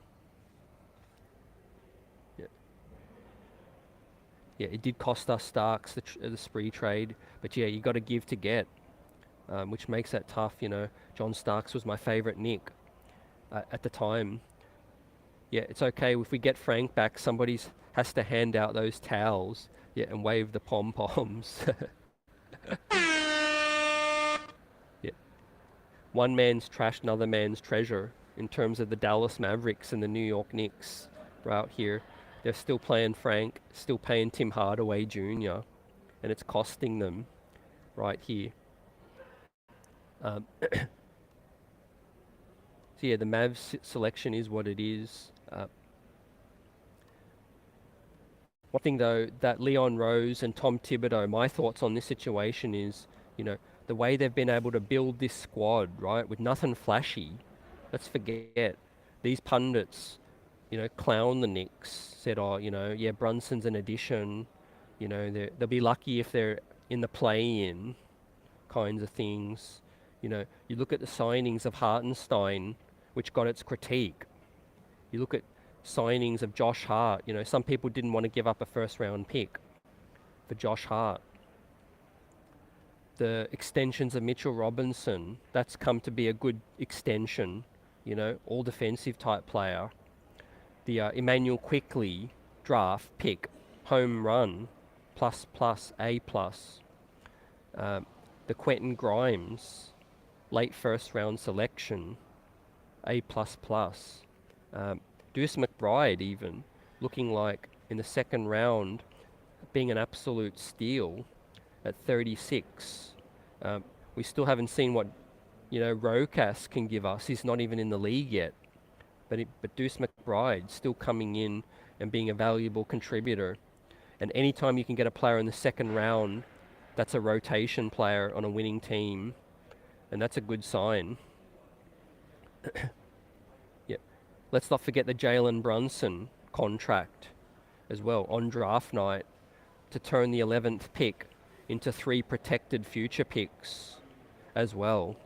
Yeah, it did cost us Starks, the Spree trade. But yeah, you got to give to get, which makes that tough, you know. John Starks was my favorite Knick at the time. Yeah, it's okay. If we get Frank back, somebody has to hand out those towels, yeah, and wave the pom-poms. Yeah. One man's trash, another man's treasure in terms of the Dallas Mavericks and the New York Knicks right here. They're still playing Frank, still paying Tim Hardaway Jr., and it's costing them right here. So yeah, the Mavs selection is what it is. One thing though, that Leon Rose and Tom Thibodeau, my thoughts on this situation is, you know, the way they've been able to build this squad, right, with nothing flashy. Let's forget these pundits, you know, clown the Knicks, said, oh, you know, yeah, Brunson's an addition, you know, they'll be lucky if they're in the play-in kinds of things. You know, you look at the signings of Hartenstein, which got its critique. You look at signings of Josh Hart. You know, some people didn't want to give up a first-round pick for Josh Hart. The extensions of Mitchell Robinson, that's come to be a good extension, you know, all defensive type player. The Emmanuel Quickley draft pick, home run, plus, A+. The Quentin Grimes, late first-round selection, A++. Deuce McBride even, looking like in the second round, being an absolute steal at 36. We still haven't seen what, you know, Rokas can give us. He's not even in the league yet. But Deuce McBride still coming in and being a valuable contributor. And anytime you can get a player in the second round, that's a rotation player on a winning team. And that's a good sign. Let's not forget the Jalen Brunson contract as well on draft night. to turn the 11th pick into 3 protected future picks as well.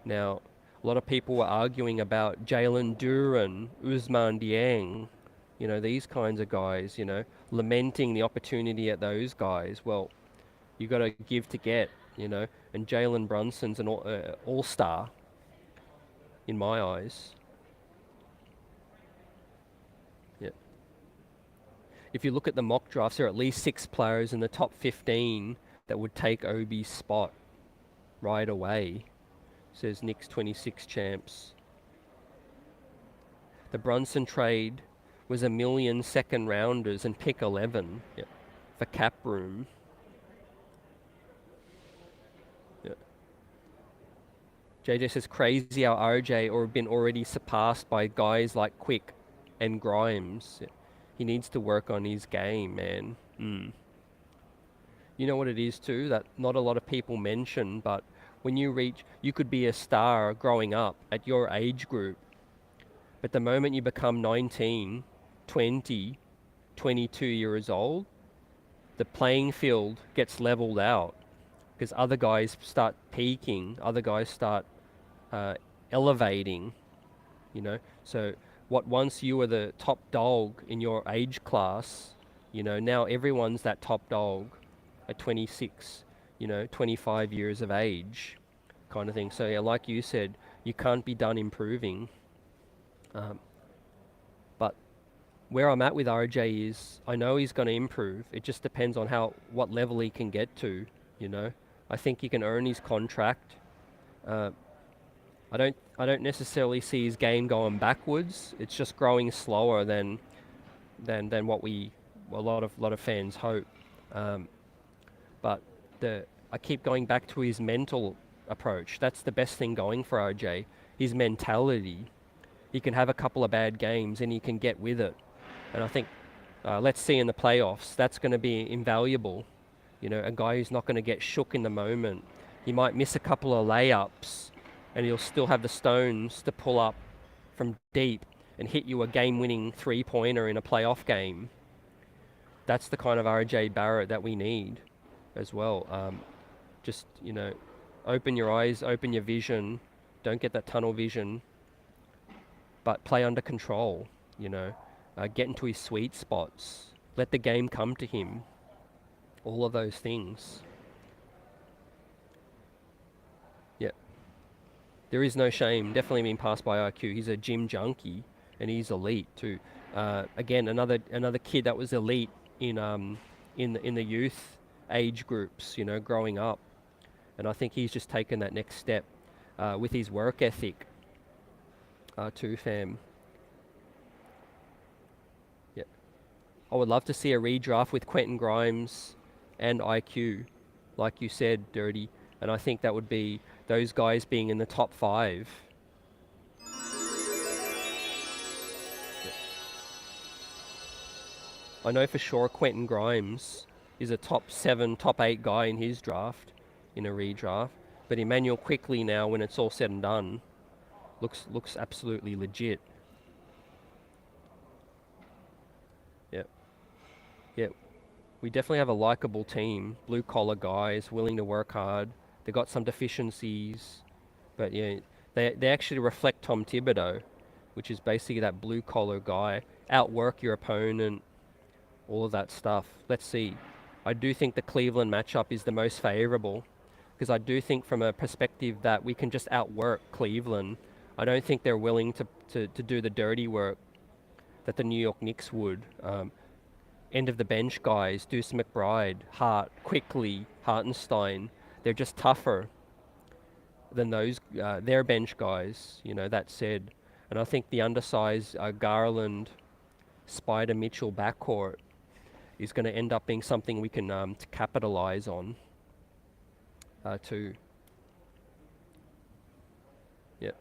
Now, a lot of people were arguing about Jalen Duren, Usman Dieng, these kinds of guys, lamenting the opportunity at those guys. Well, you got to give to get, and Jalen Brunson's an all-star in my eyes. Yeah. If you look at the mock drafts, there are at least 6 players in the top 15 that would take Obi's spot right away, says Knicks 26 champs. The Brunson trade was $1 million second rounders and pick 11 for cap room. JJ says crazy how RJ or been already surpassed by guys like Quick and Grimes. He needs to work on his game, man. You know what it is too, that not a lot of people mention, but when you could be a star growing up at your age group, but the moment you become 19, 20, 22 years old, the playing field gets leveled out because other guys start peaking, other guys start elevating, So what once you were the top dog in your age class, now everyone's that top dog at 26, 25 years of age kind of thing. So yeah, like you said, you can't be done improving. But where I'm at with RJ is I know he's going to improve. It just depends on what level he can get to, I think he can earn his contract. I don't necessarily see his game going backwards. It's just growing slower than what a lot of fans hope. But I keep going back to his mental approach. That's the best thing going for RJ. His mentality. He can have a couple of bad games and he can get with it. And I think let's see in the playoffs, that's going to be invaluable. A guy who's not going to get shook in the moment. He might miss a couple of layups and he'll still have the stones to pull up from deep and hit you a game-winning 3-pointer in a playoff game. That's the kind of RJ Barrett that we need as well. Just, open your eyes, open your vision. Don't get that tunnel vision, but play under control, get into his sweet spots. Let the game come to him. All of those things. Yeah. There is no shame. Definitely being passed by IQ. He's a gym junkie, and he's elite too. Again, another kid that was elite in the youth age groups, growing up, and I think he's just taken that next step with his work ethic too, fam. Yeah, I would love to see a redraft with Quentin Grimes and IQ, like you said, Dirty, and I think that would be those guys being in the top 5. I know for sure Quentin Grimes is a top 7, top 8 guy in his draft, in a redraft, but Emmanuel Quickley now, when it's all said and done, looks absolutely legit. Yep. We definitely have a likable team, blue-collar guys, willing to work hard. They got some deficiencies, but yeah, they actually reflect Tom Thibodeau, which is basically that blue-collar guy. Outwork your opponent, all of that stuff. Let's see. I do think the Cleveland matchup is the most favorable, because I do think from a perspective that we can just outwork Cleveland. I don't think they're willing to do the dirty work that the New York Knicks would. End of the bench guys, Deuce McBride, Hart, Quickly, Hartenstein, they're just tougher than those their bench guys, that said. And I think the undersized Garland, Spider Mitchell backcourt is going to end up being something we can to capitalize on too. Yep.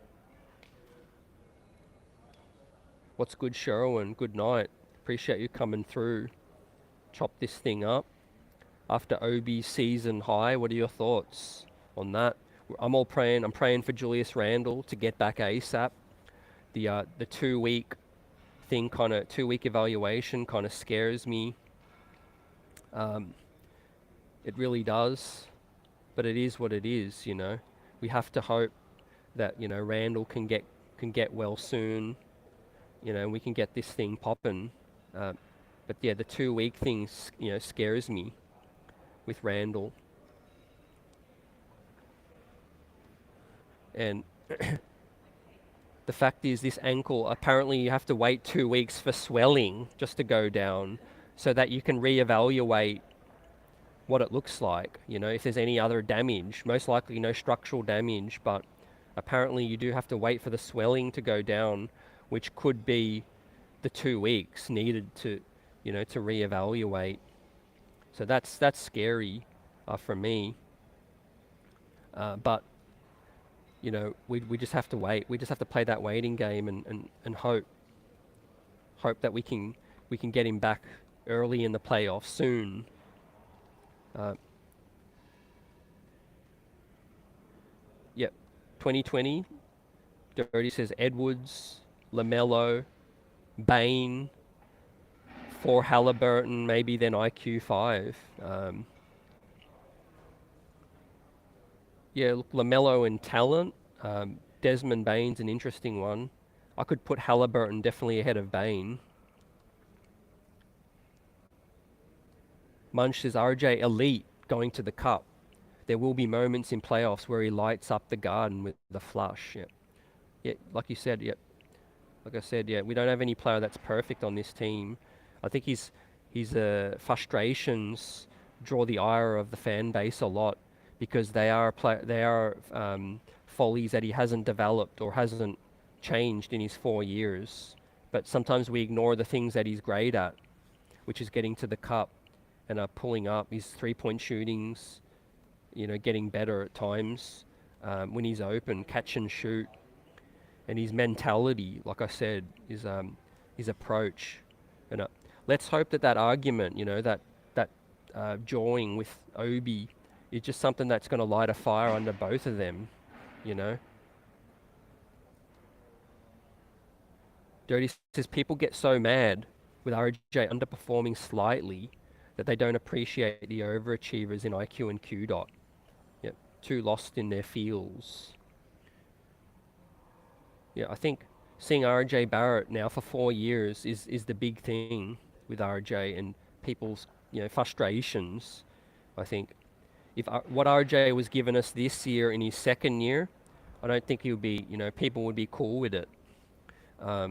What's good, Sherwin? Good night. Appreciate you coming through. Chop this thing up. After Obi's season high, what are your thoughts on that? I'm praying for Julius Randle to get back ASAP. The 2-week thing, 2-week evaluation kind of scares me. It really does, but it is what it is. We have to hope that Randle can get well soon. And we can get this thing popping. But yeah, the 2 week thing scares me with Randle. And the fact is, this ankle, apparently you have to wait 2 weeks for swelling just to go down so that you can reevaluate what it looks like, if there's any other damage. Most likely no structural damage, but apparently you do have to wait for the swelling to go down, which could be the 2 weeks needed to reevaluate. So that's scary for me. But we just have to wait. We just have to play that waiting game and hope that we can get him back early in the playoffs soon. Yep, 2020. Dirty says Edwards, LaMelo, Bane, for Halliburton, maybe then IQ 5. Yeah, look, LaMelo in talent. Desmond Bane's an interesting one. I could put Halliburton definitely ahead of Bane. Munch says RJ elite going to the cup. There will be moments in playoffs where he lights up the garden with the flush. Yeah, yeah, like you said, yeah. Like I said, yeah, we don't have any player that's perfect on this team. I think his frustrations draw the ire of the fan base a lot because they are follies that he hasn't developed or hasn't changed in his 4 years. But sometimes we ignore the things that he's great at, which is getting to the cup and pulling up his 3-point shootings, getting better at times when he's open, catch and shoot. And his mentality, like I said, is his approach. And let's hope that argument, that jawing with Obi is just something that's going to light a fire under both of them, Dirty says people get so mad with RJ underperforming slightly that they don't appreciate the overachievers in IQ and Q dot. Yep, too lost in their feels. Yeah, I think seeing RJ Barrett now for 4 years is the big thing with RJ and people's frustrations. I think if what RJ was giving us this year in his second year, I don't think he would be people would be cool with it. But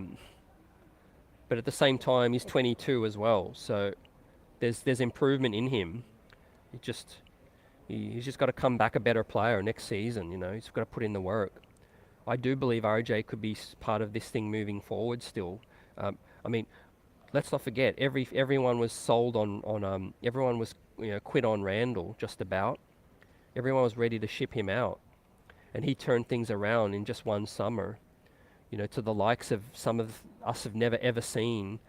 at the same time, he's 22 as well, so there's improvement in him. He's just got to come back a better player next season. He's got to put in the work. I do believe RJ could be part of this thing moving forward still. I mean, let's not forget, everyone was sold on everyone was quit on Randle just about. Everyone was ready to ship him out, and he turned things around in just one summer. To the likes of some of us have never ever seen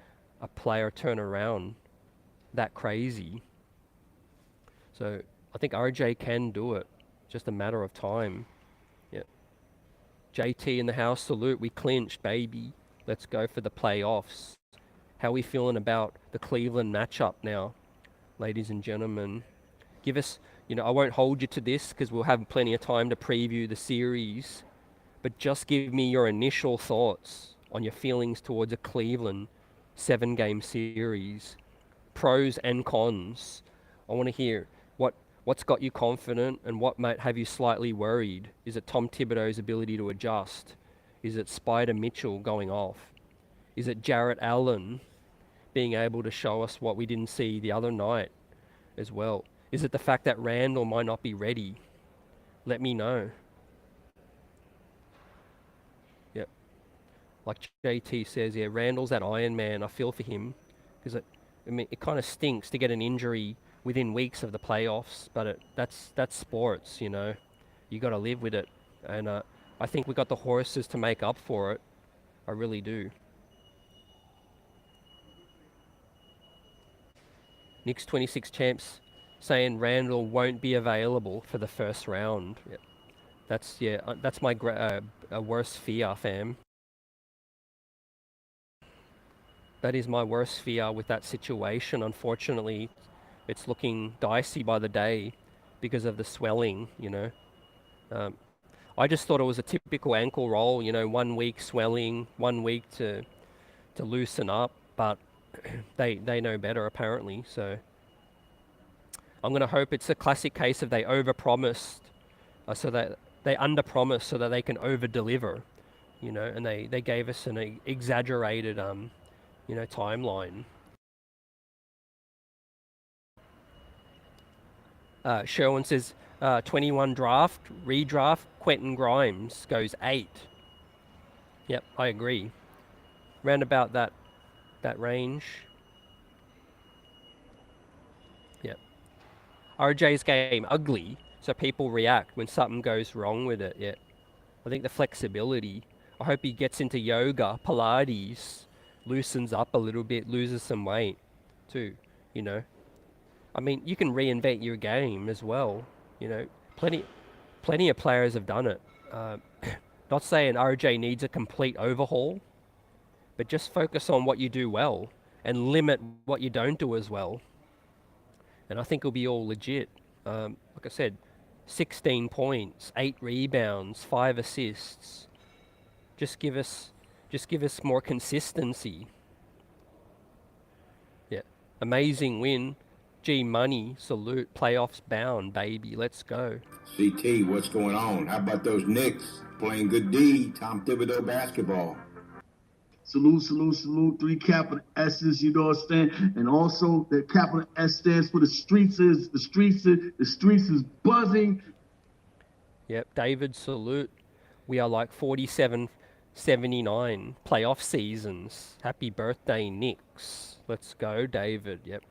a player turn around that crazy. So I think RJ can do it, just a matter of time. JT in the house, salute, we clinched, baby. Let's go for the playoffs. How are we feeling about the Cleveland matchup now, ladies and gentlemen? Give us, I won't hold you to this because we'll have plenty of time to preview the series, but just give me your initial thoughts on your feelings towards a Cleveland 7-game series. Pros and cons. I want to hear what's got you confident and what might have you slightly worried. Is it Tom Thibodeau's ability to adjust? Is it Spider Mitchell going off? Is it Jarrett Allen being able to show us what we didn't see the other night as well? Is it the fact that Randle might not be ready? Let me know. Yep. Like JT says, yeah, Randle's that Iron Man. I feel for him because it kind of stinks to get an injury within weeks of the playoffs, but that's sports, You got to live with it, and I think we got the horses to make up for it. I really do. Knicks 26 champs saying Randle won't be available for the first round. Yeah. That's my worst fear, fam. That is my worst fear with that situation. Unfortunately, it's looking dicey by the day because of the swelling, you know. I just thought it was a typical ankle roll, you know, 1 week swelling, 1 week to loosen up, but they know better apparently. So I'm going to hope it's a classic case of they overpromised, so that they underpromised so that they can overdeliver, you know, and they gave us an exaggerated, you know, timeline. Sherwin says 21 draft, redraft, Quentin Grimes goes 8. Yep, I agree. Round about that range. Yep. RJ's game ugly, so people react when something goes wrong with it. Yeah. I think the flexibility. I hope he gets into yoga, Pilates, loosens up a little bit, loses some weight too, you know. I mean, you can reinvent your game as well, you know. Plenty of players have done it. Not saying RJ needs a complete overhaul, but just focus on what you do well and limit what you don't do as well. And I think it'll be all legit. Like I said, 16 points, 8 rebounds, 5 assists. Just give us more consistency. Yeah, amazing win. G Money, salute, playoffs bound, baby. Let's go. CT, what's going on? How about those Knicks playing good D, Tom Thibodeau basketball? Salute, salute, salute. 3 capital S's, you know what I'm saying? And also, the capital S stands for the streets is buzzing. Yep, David, salute. We are like 47-79 playoff seasons. Happy birthday, Knicks. Let's go, David. Yep.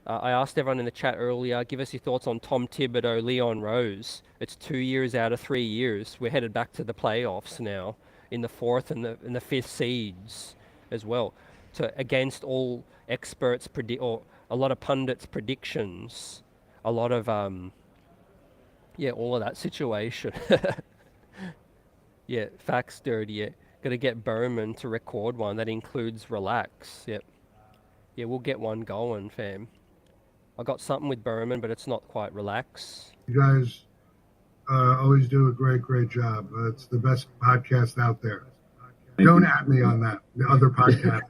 I asked everyone in the chat earlier, give us your thoughts on Tom Thibodeau, Leon Rose. It's 2 years out of 3 years. We're headed back to the playoffs now in the 4th and the 5th seeds as well. So against all experts or a lot of pundits' predictions, a lot of all of that situation. Yeah, facts dirty. Yeah, got to get Berman to record one that includes relax. Yep. Yeah, we'll get one going, fam. I got something with Berman, but it's not quite relax. You guys always do a great job. It's the best podcast out there. Don't at me on that. The other podcast.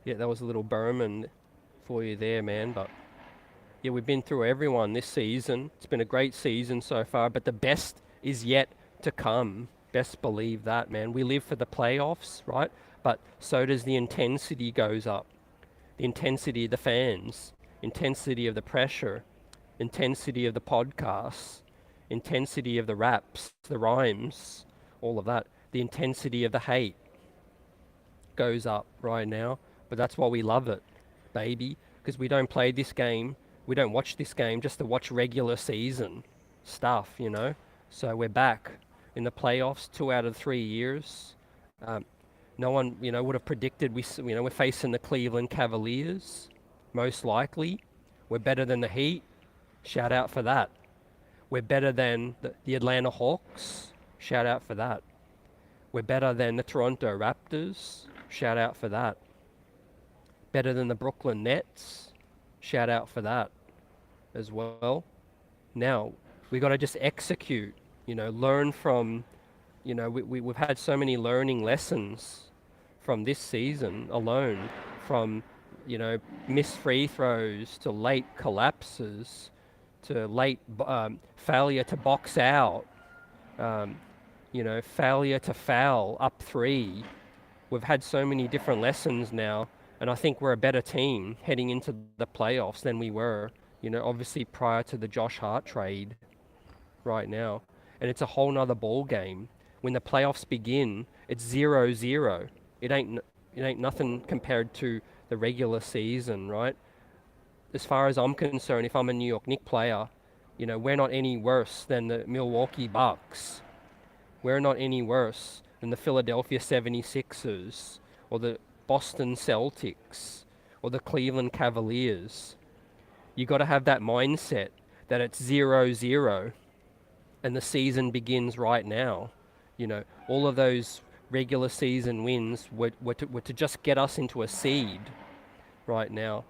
Yeah, that was a little Berman for you there, man. But yeah, we've been through everyone this season. It's been a great season so far, but the best is yet to come. Best believe that, man. We live for the playoffs, right? But so does the intensity goes up. The intensity of the fans, intensity of the pressure, intensity of the podcasts, intensity of the raps, the rhymes, all of that. The intensity of the hate goes up right now. But that's why we love it, baby. Because we don't play this game, we don't watch this game just to watch regular season stuff, you know. So we're back in the playoffs 2 out of 3 years. No one, you know, would have predicted we're facing the Cleveland Cavaliers, most likely. We're better than the Heat. Shout out for that. We're better than the Atlanta Hawks. Shout out for that. We're better than the Toronto Raptors. Shout out for that. Better than the Brooklyn Nets. Shout out for that as well. Now, we got to just execute, you know, learn from, you know, we've had so many learning lessons from this season alone, from, you know, missed free throws to late collapses to late failure to box out, you know, failure to foul up 3. We've had so many different lessons now, and I think we're a better team heading into the playoffs than we were, you know, obviously prior to the Josh Hart trade right now. And it's a whole nother ball game. When the playoffs begin, it's 0-0. It ain't nothing compared to the regular season, right? As far as I'm concerned, if I'm a New York Knicks player, you know, we're not any worse than the Milwaukee Bucks. We're not any worse than the Philadelphia 76ers or the Boston Celtics or the Cleveland Cavaliers. You got to have that mindset that it's 0-0 and the season begins right now. You know, all of those regular season wins were to just get us into a seed right now.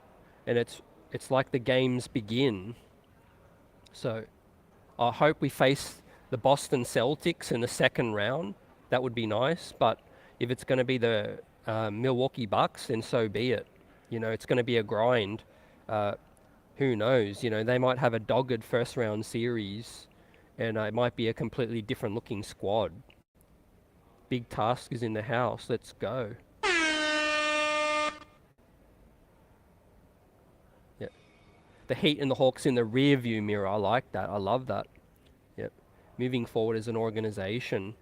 And it's like the games begin. So I hope we face the Boston Celtics in the second round. That would be nice. But if it's going to be the Milwaukee Bucks, then so be it. You know, it's going to be a grind. Who knows? You know, they might have a dogged first round series, and it might be a completely different looking squad. Big task is in the house. Let's go. Yeah. The Heat and the Hawks in the rear view mirror. I like that. I love that. Yep. Moving forward as an organization.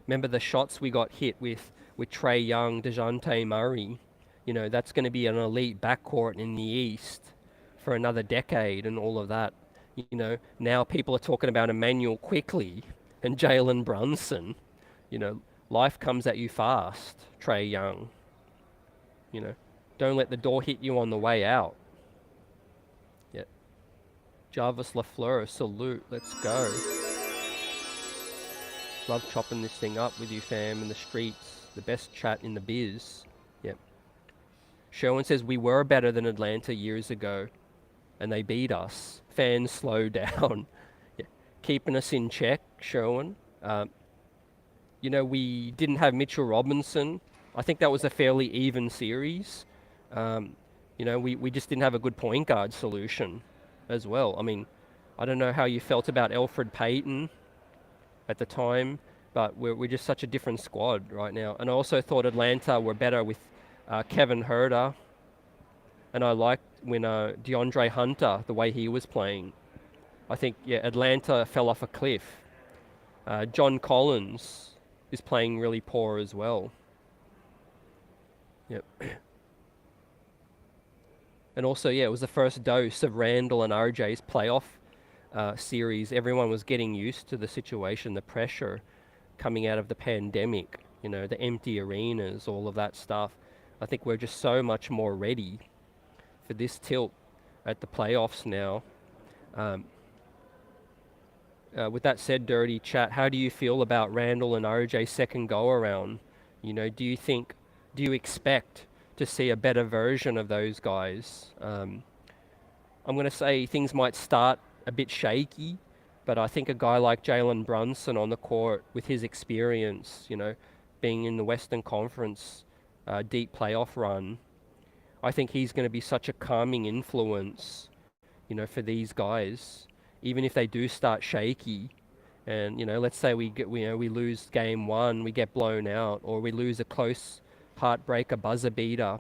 Remember the shots we got hit with Trae Young, DeJounte Murray. You know, that's going to be an elite backcourt in the East for another decade and all of that. You know, now people are talking about Emmanuel Quickley and Jalen Brunson. You know, life comes at you fast, Trae Young. You know, don't let the door hit you on the way out. Yeah. Jarvis LaFleur, salute, let's go. Love chopping this thing up with you, fam, in the streets. The best chat in the biz. Yep. Sherwin says, we were better than Atlanta years ago, and they beat us. Fans, slow down. Yeah. Keeping us in check, Sherwin. You know, we didn't have Mitchell Robinson. I think that was a fairly even series. You know, we just didn't have a good point guard solution as well. I mean, I don't know how you felt about Elfrid Payton at the time, but we're just such a different squad right now. And I also thought Atlanta were better with Kevin Huerter, and I liked when DeAndre Hunter, the way he was playing. I think, yeah, Atlanta fell off a cliff. John Collins is playing really poor as well. Yep. And also, yeah, it was the first dose of Randle and RJ's playoff series. Everyone was getting used to the situation, the pressure coming out of the pandemic, you know, the empty arenas, all of that stuff. I think we're just so much more ready for this tilt at the playoffs now. With that said, Dirty Chat, how do you feel about Randle and RJ's second go-around? You know, do you expect to see a better version of those guys? I'm going to say things might start a bit shaky, but I think a guy like Jalen Brunson on the court with his experience, you know, being in the Western Conference deep playoff run, I think he's going to be such a calming influence, you know, for these guys. Even if they do start shaky, and you know, let's say we lose game one, we get blown out, or we lose a close heartbreaker buzzer beater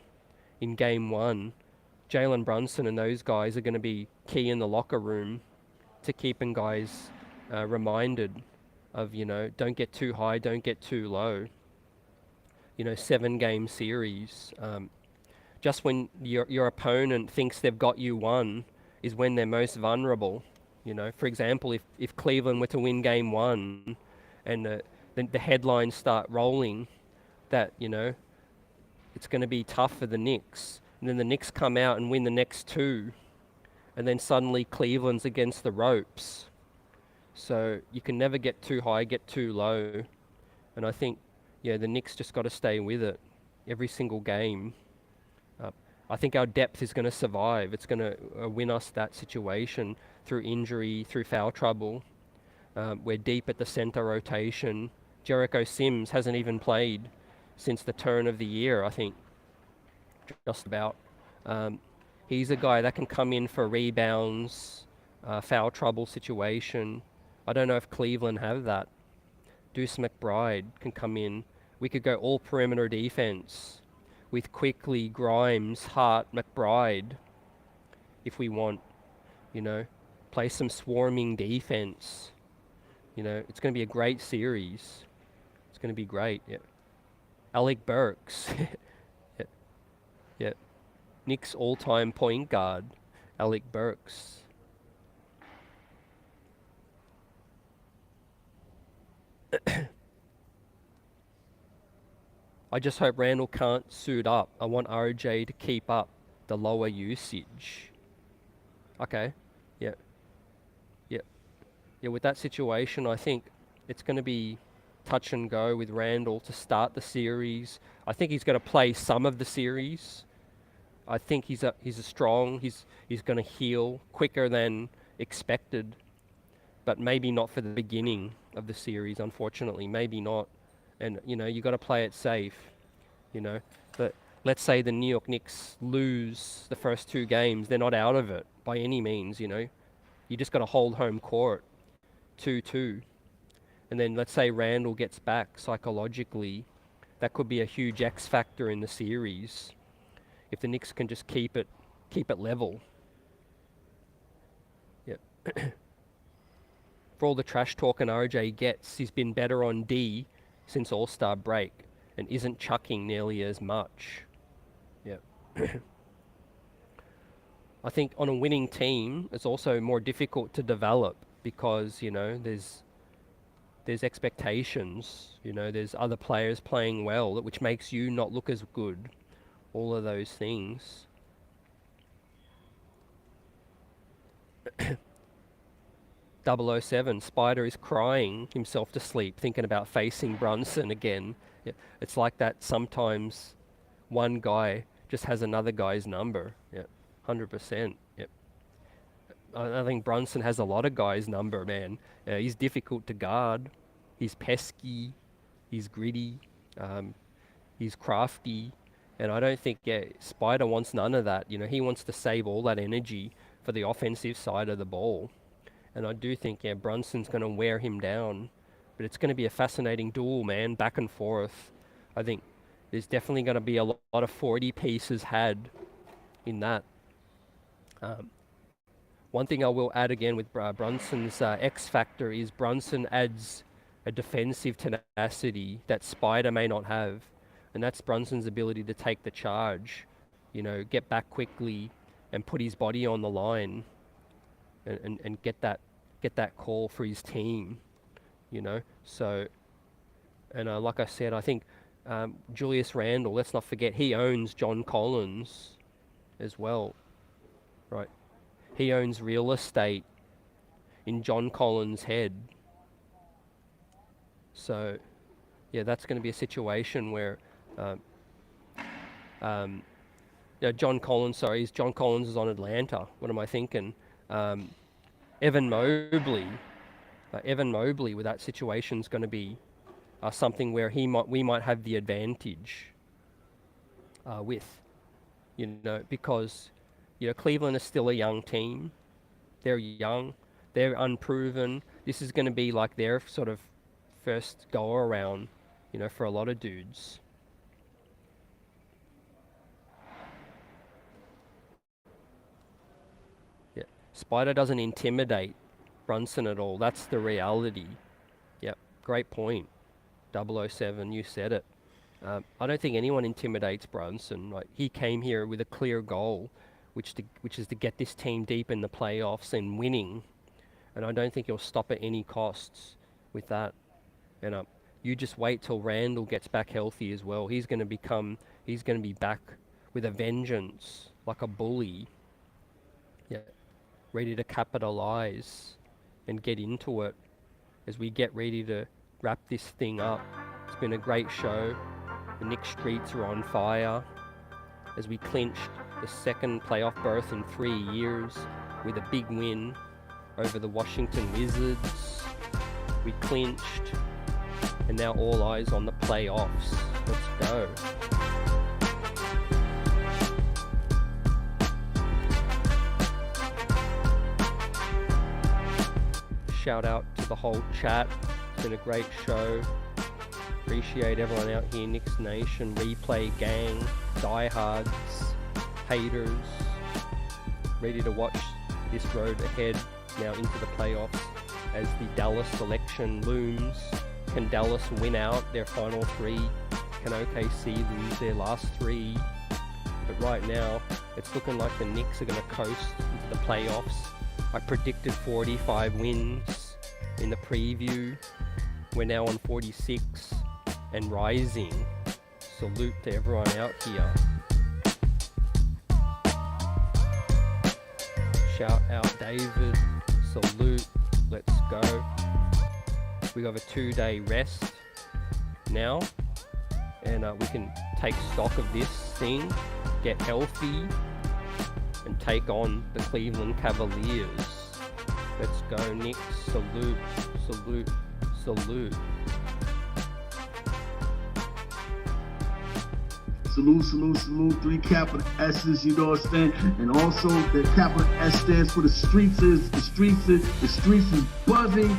in game one, Jalen Brunson and those guys are going to be key in the locker room to keeping guys reminded of, you know, don't get too high, don't get too low. You know, 7-game series. Just when your opponent thinks they've got you won is when they're most vulnerable. You know, for example, if Cleveland were to win game one and the headlines start rolling that, you know, it's going to be tough for the Knicks, and then the Knicks come out and win the next two, and then suddenly Cleveland's against the ropes. So you can never get too high, get too low. And I think, yeah, the Knicks just got to stay with it every single game. I think our depth is going to survive. It's going to win us that situation through injury, through foul trouble. We're deep at the center rotation. Jericho Sims hasn't even played since the turn of the year, I think, just about. He's a guy that can come in for rebounds, foul trouble situation. I don't know if Cleveland have that. Deuce McBride can come in. We could go all perimeter defense with Quickley, Grimes, Hart, McBride, if we want, you know, play some swarming defense. You know, it's going to be a great series. It's going to be great. Yeah. Alec Burks. Yeah. Yeah. Knicks all-time point guard, Alec Burks. I just hope Randle can't suit up. I want RJ to keep up the lower usage. Okay. Yeah. Yeah. Yeah, with that situation, I think it's going to be touch and go with Randle to start the series. I think he's going to play some of the series. I think he's strong. He's going to heal quicker than expected, but maybe not for the beginning of the series. Unfortunately, maybe not. And you got to play it safe. But let's say the New York Knicks lose the first 2 games, they're not out of it by any means. You just got to hold home court, 2-2. And then let's say Randle gets back psychologically. That could be a huge X factor in the series if the Knicks can just keep it level. Yep. For all the trash talking RJ gets, he's been better on D since All-Star break and isn't chucking nearly as much. Yep. I think on a winning team, it's also more difficult to develop because, there's expectations, there's other players playing well, which makes you not look as good. All of those things. 007, Spider is crying himself to sleep, thinking about facing Brunson again. Yeah, it's like that sometimes one guy just has another guy's number. Yeah, 100%. Yep. I think Brunson has a lot of guys' number, man. He's difficult to guard. He's pesky. He's gritty. He's crafty. And I don't think Spider wants none of that. He wants to save all that energy for the offensive side of the ball. And I do think, Brunson's going to wear him down. But it's going to be a fascinating duel, man, back and forth. I think there's definitely going to be a lot of 40 pieces had in that. One thing I will add again with Brunson's X factor is Brunson adds a defensive tenacity that Spider may not have. And that's Brunson's ability to take the charge, get back quickly and put his body on the line and get that call for his team, So, and like I said, I think Julius Randle, let's not forget, he owns John Collins as well, right? He owns real estate in John Collins' head. So, that's going to be a situation where John Collins is on Atlanta. What am I thinking? Evan Mobley with that situation is going to be something where we might have the advantage with, because Cleveland is still a young team. They're young, they're unproven. This is going to be like their sort of first go around, for a lot of dudes. Yeah, Spider doesn't intimidate Brunson at all. That's the reality. Yep, great point. 007, you said it. I don't think anyone intimidates Brunson. Like, he came here with a clear goal, which is to get this team deep in the playoffs and winning. And I don't think he'll stop at any costs with that. And you just wait till Randle gets back healthy as well. He's going to be back with a vengeance, like a bully. Yeah, ready to capitalize and get into it as we get ready to wrap this thing up. It's been a great show. The Knicks streets are on fire as we clinched the second playoff berth in 3 years with a big win over the Washington Wizards. We clinched, and now all eyes on the playoffs. Let's go. Shout out to the whole chat. It's been a great show. Appreciate everyone out here, Knicks Nation, replay gang, diehards, haters, ready to watch this road ahead now into the playoffs as the Dallas selection looms. Can Dallas win out their final 3? Can OKC lose their last 3? But right now, it's looking like the Knicks are going to coast into the playoffs. I predicted 45 wins in the preview. We're now on 46 and rising. Salute to everyone out here. Shout out David. Salute. Let's go. We have a 2-day rest now, and we can take stock of this scene, get healthy, and take on the Cleveland Cavaliers. Let's go, Knicks. Salute, salute, salute. Salute, salute, salute. 3 capital S's, you know what I'm saying? And also, the capital S stands for the streets is buzzing.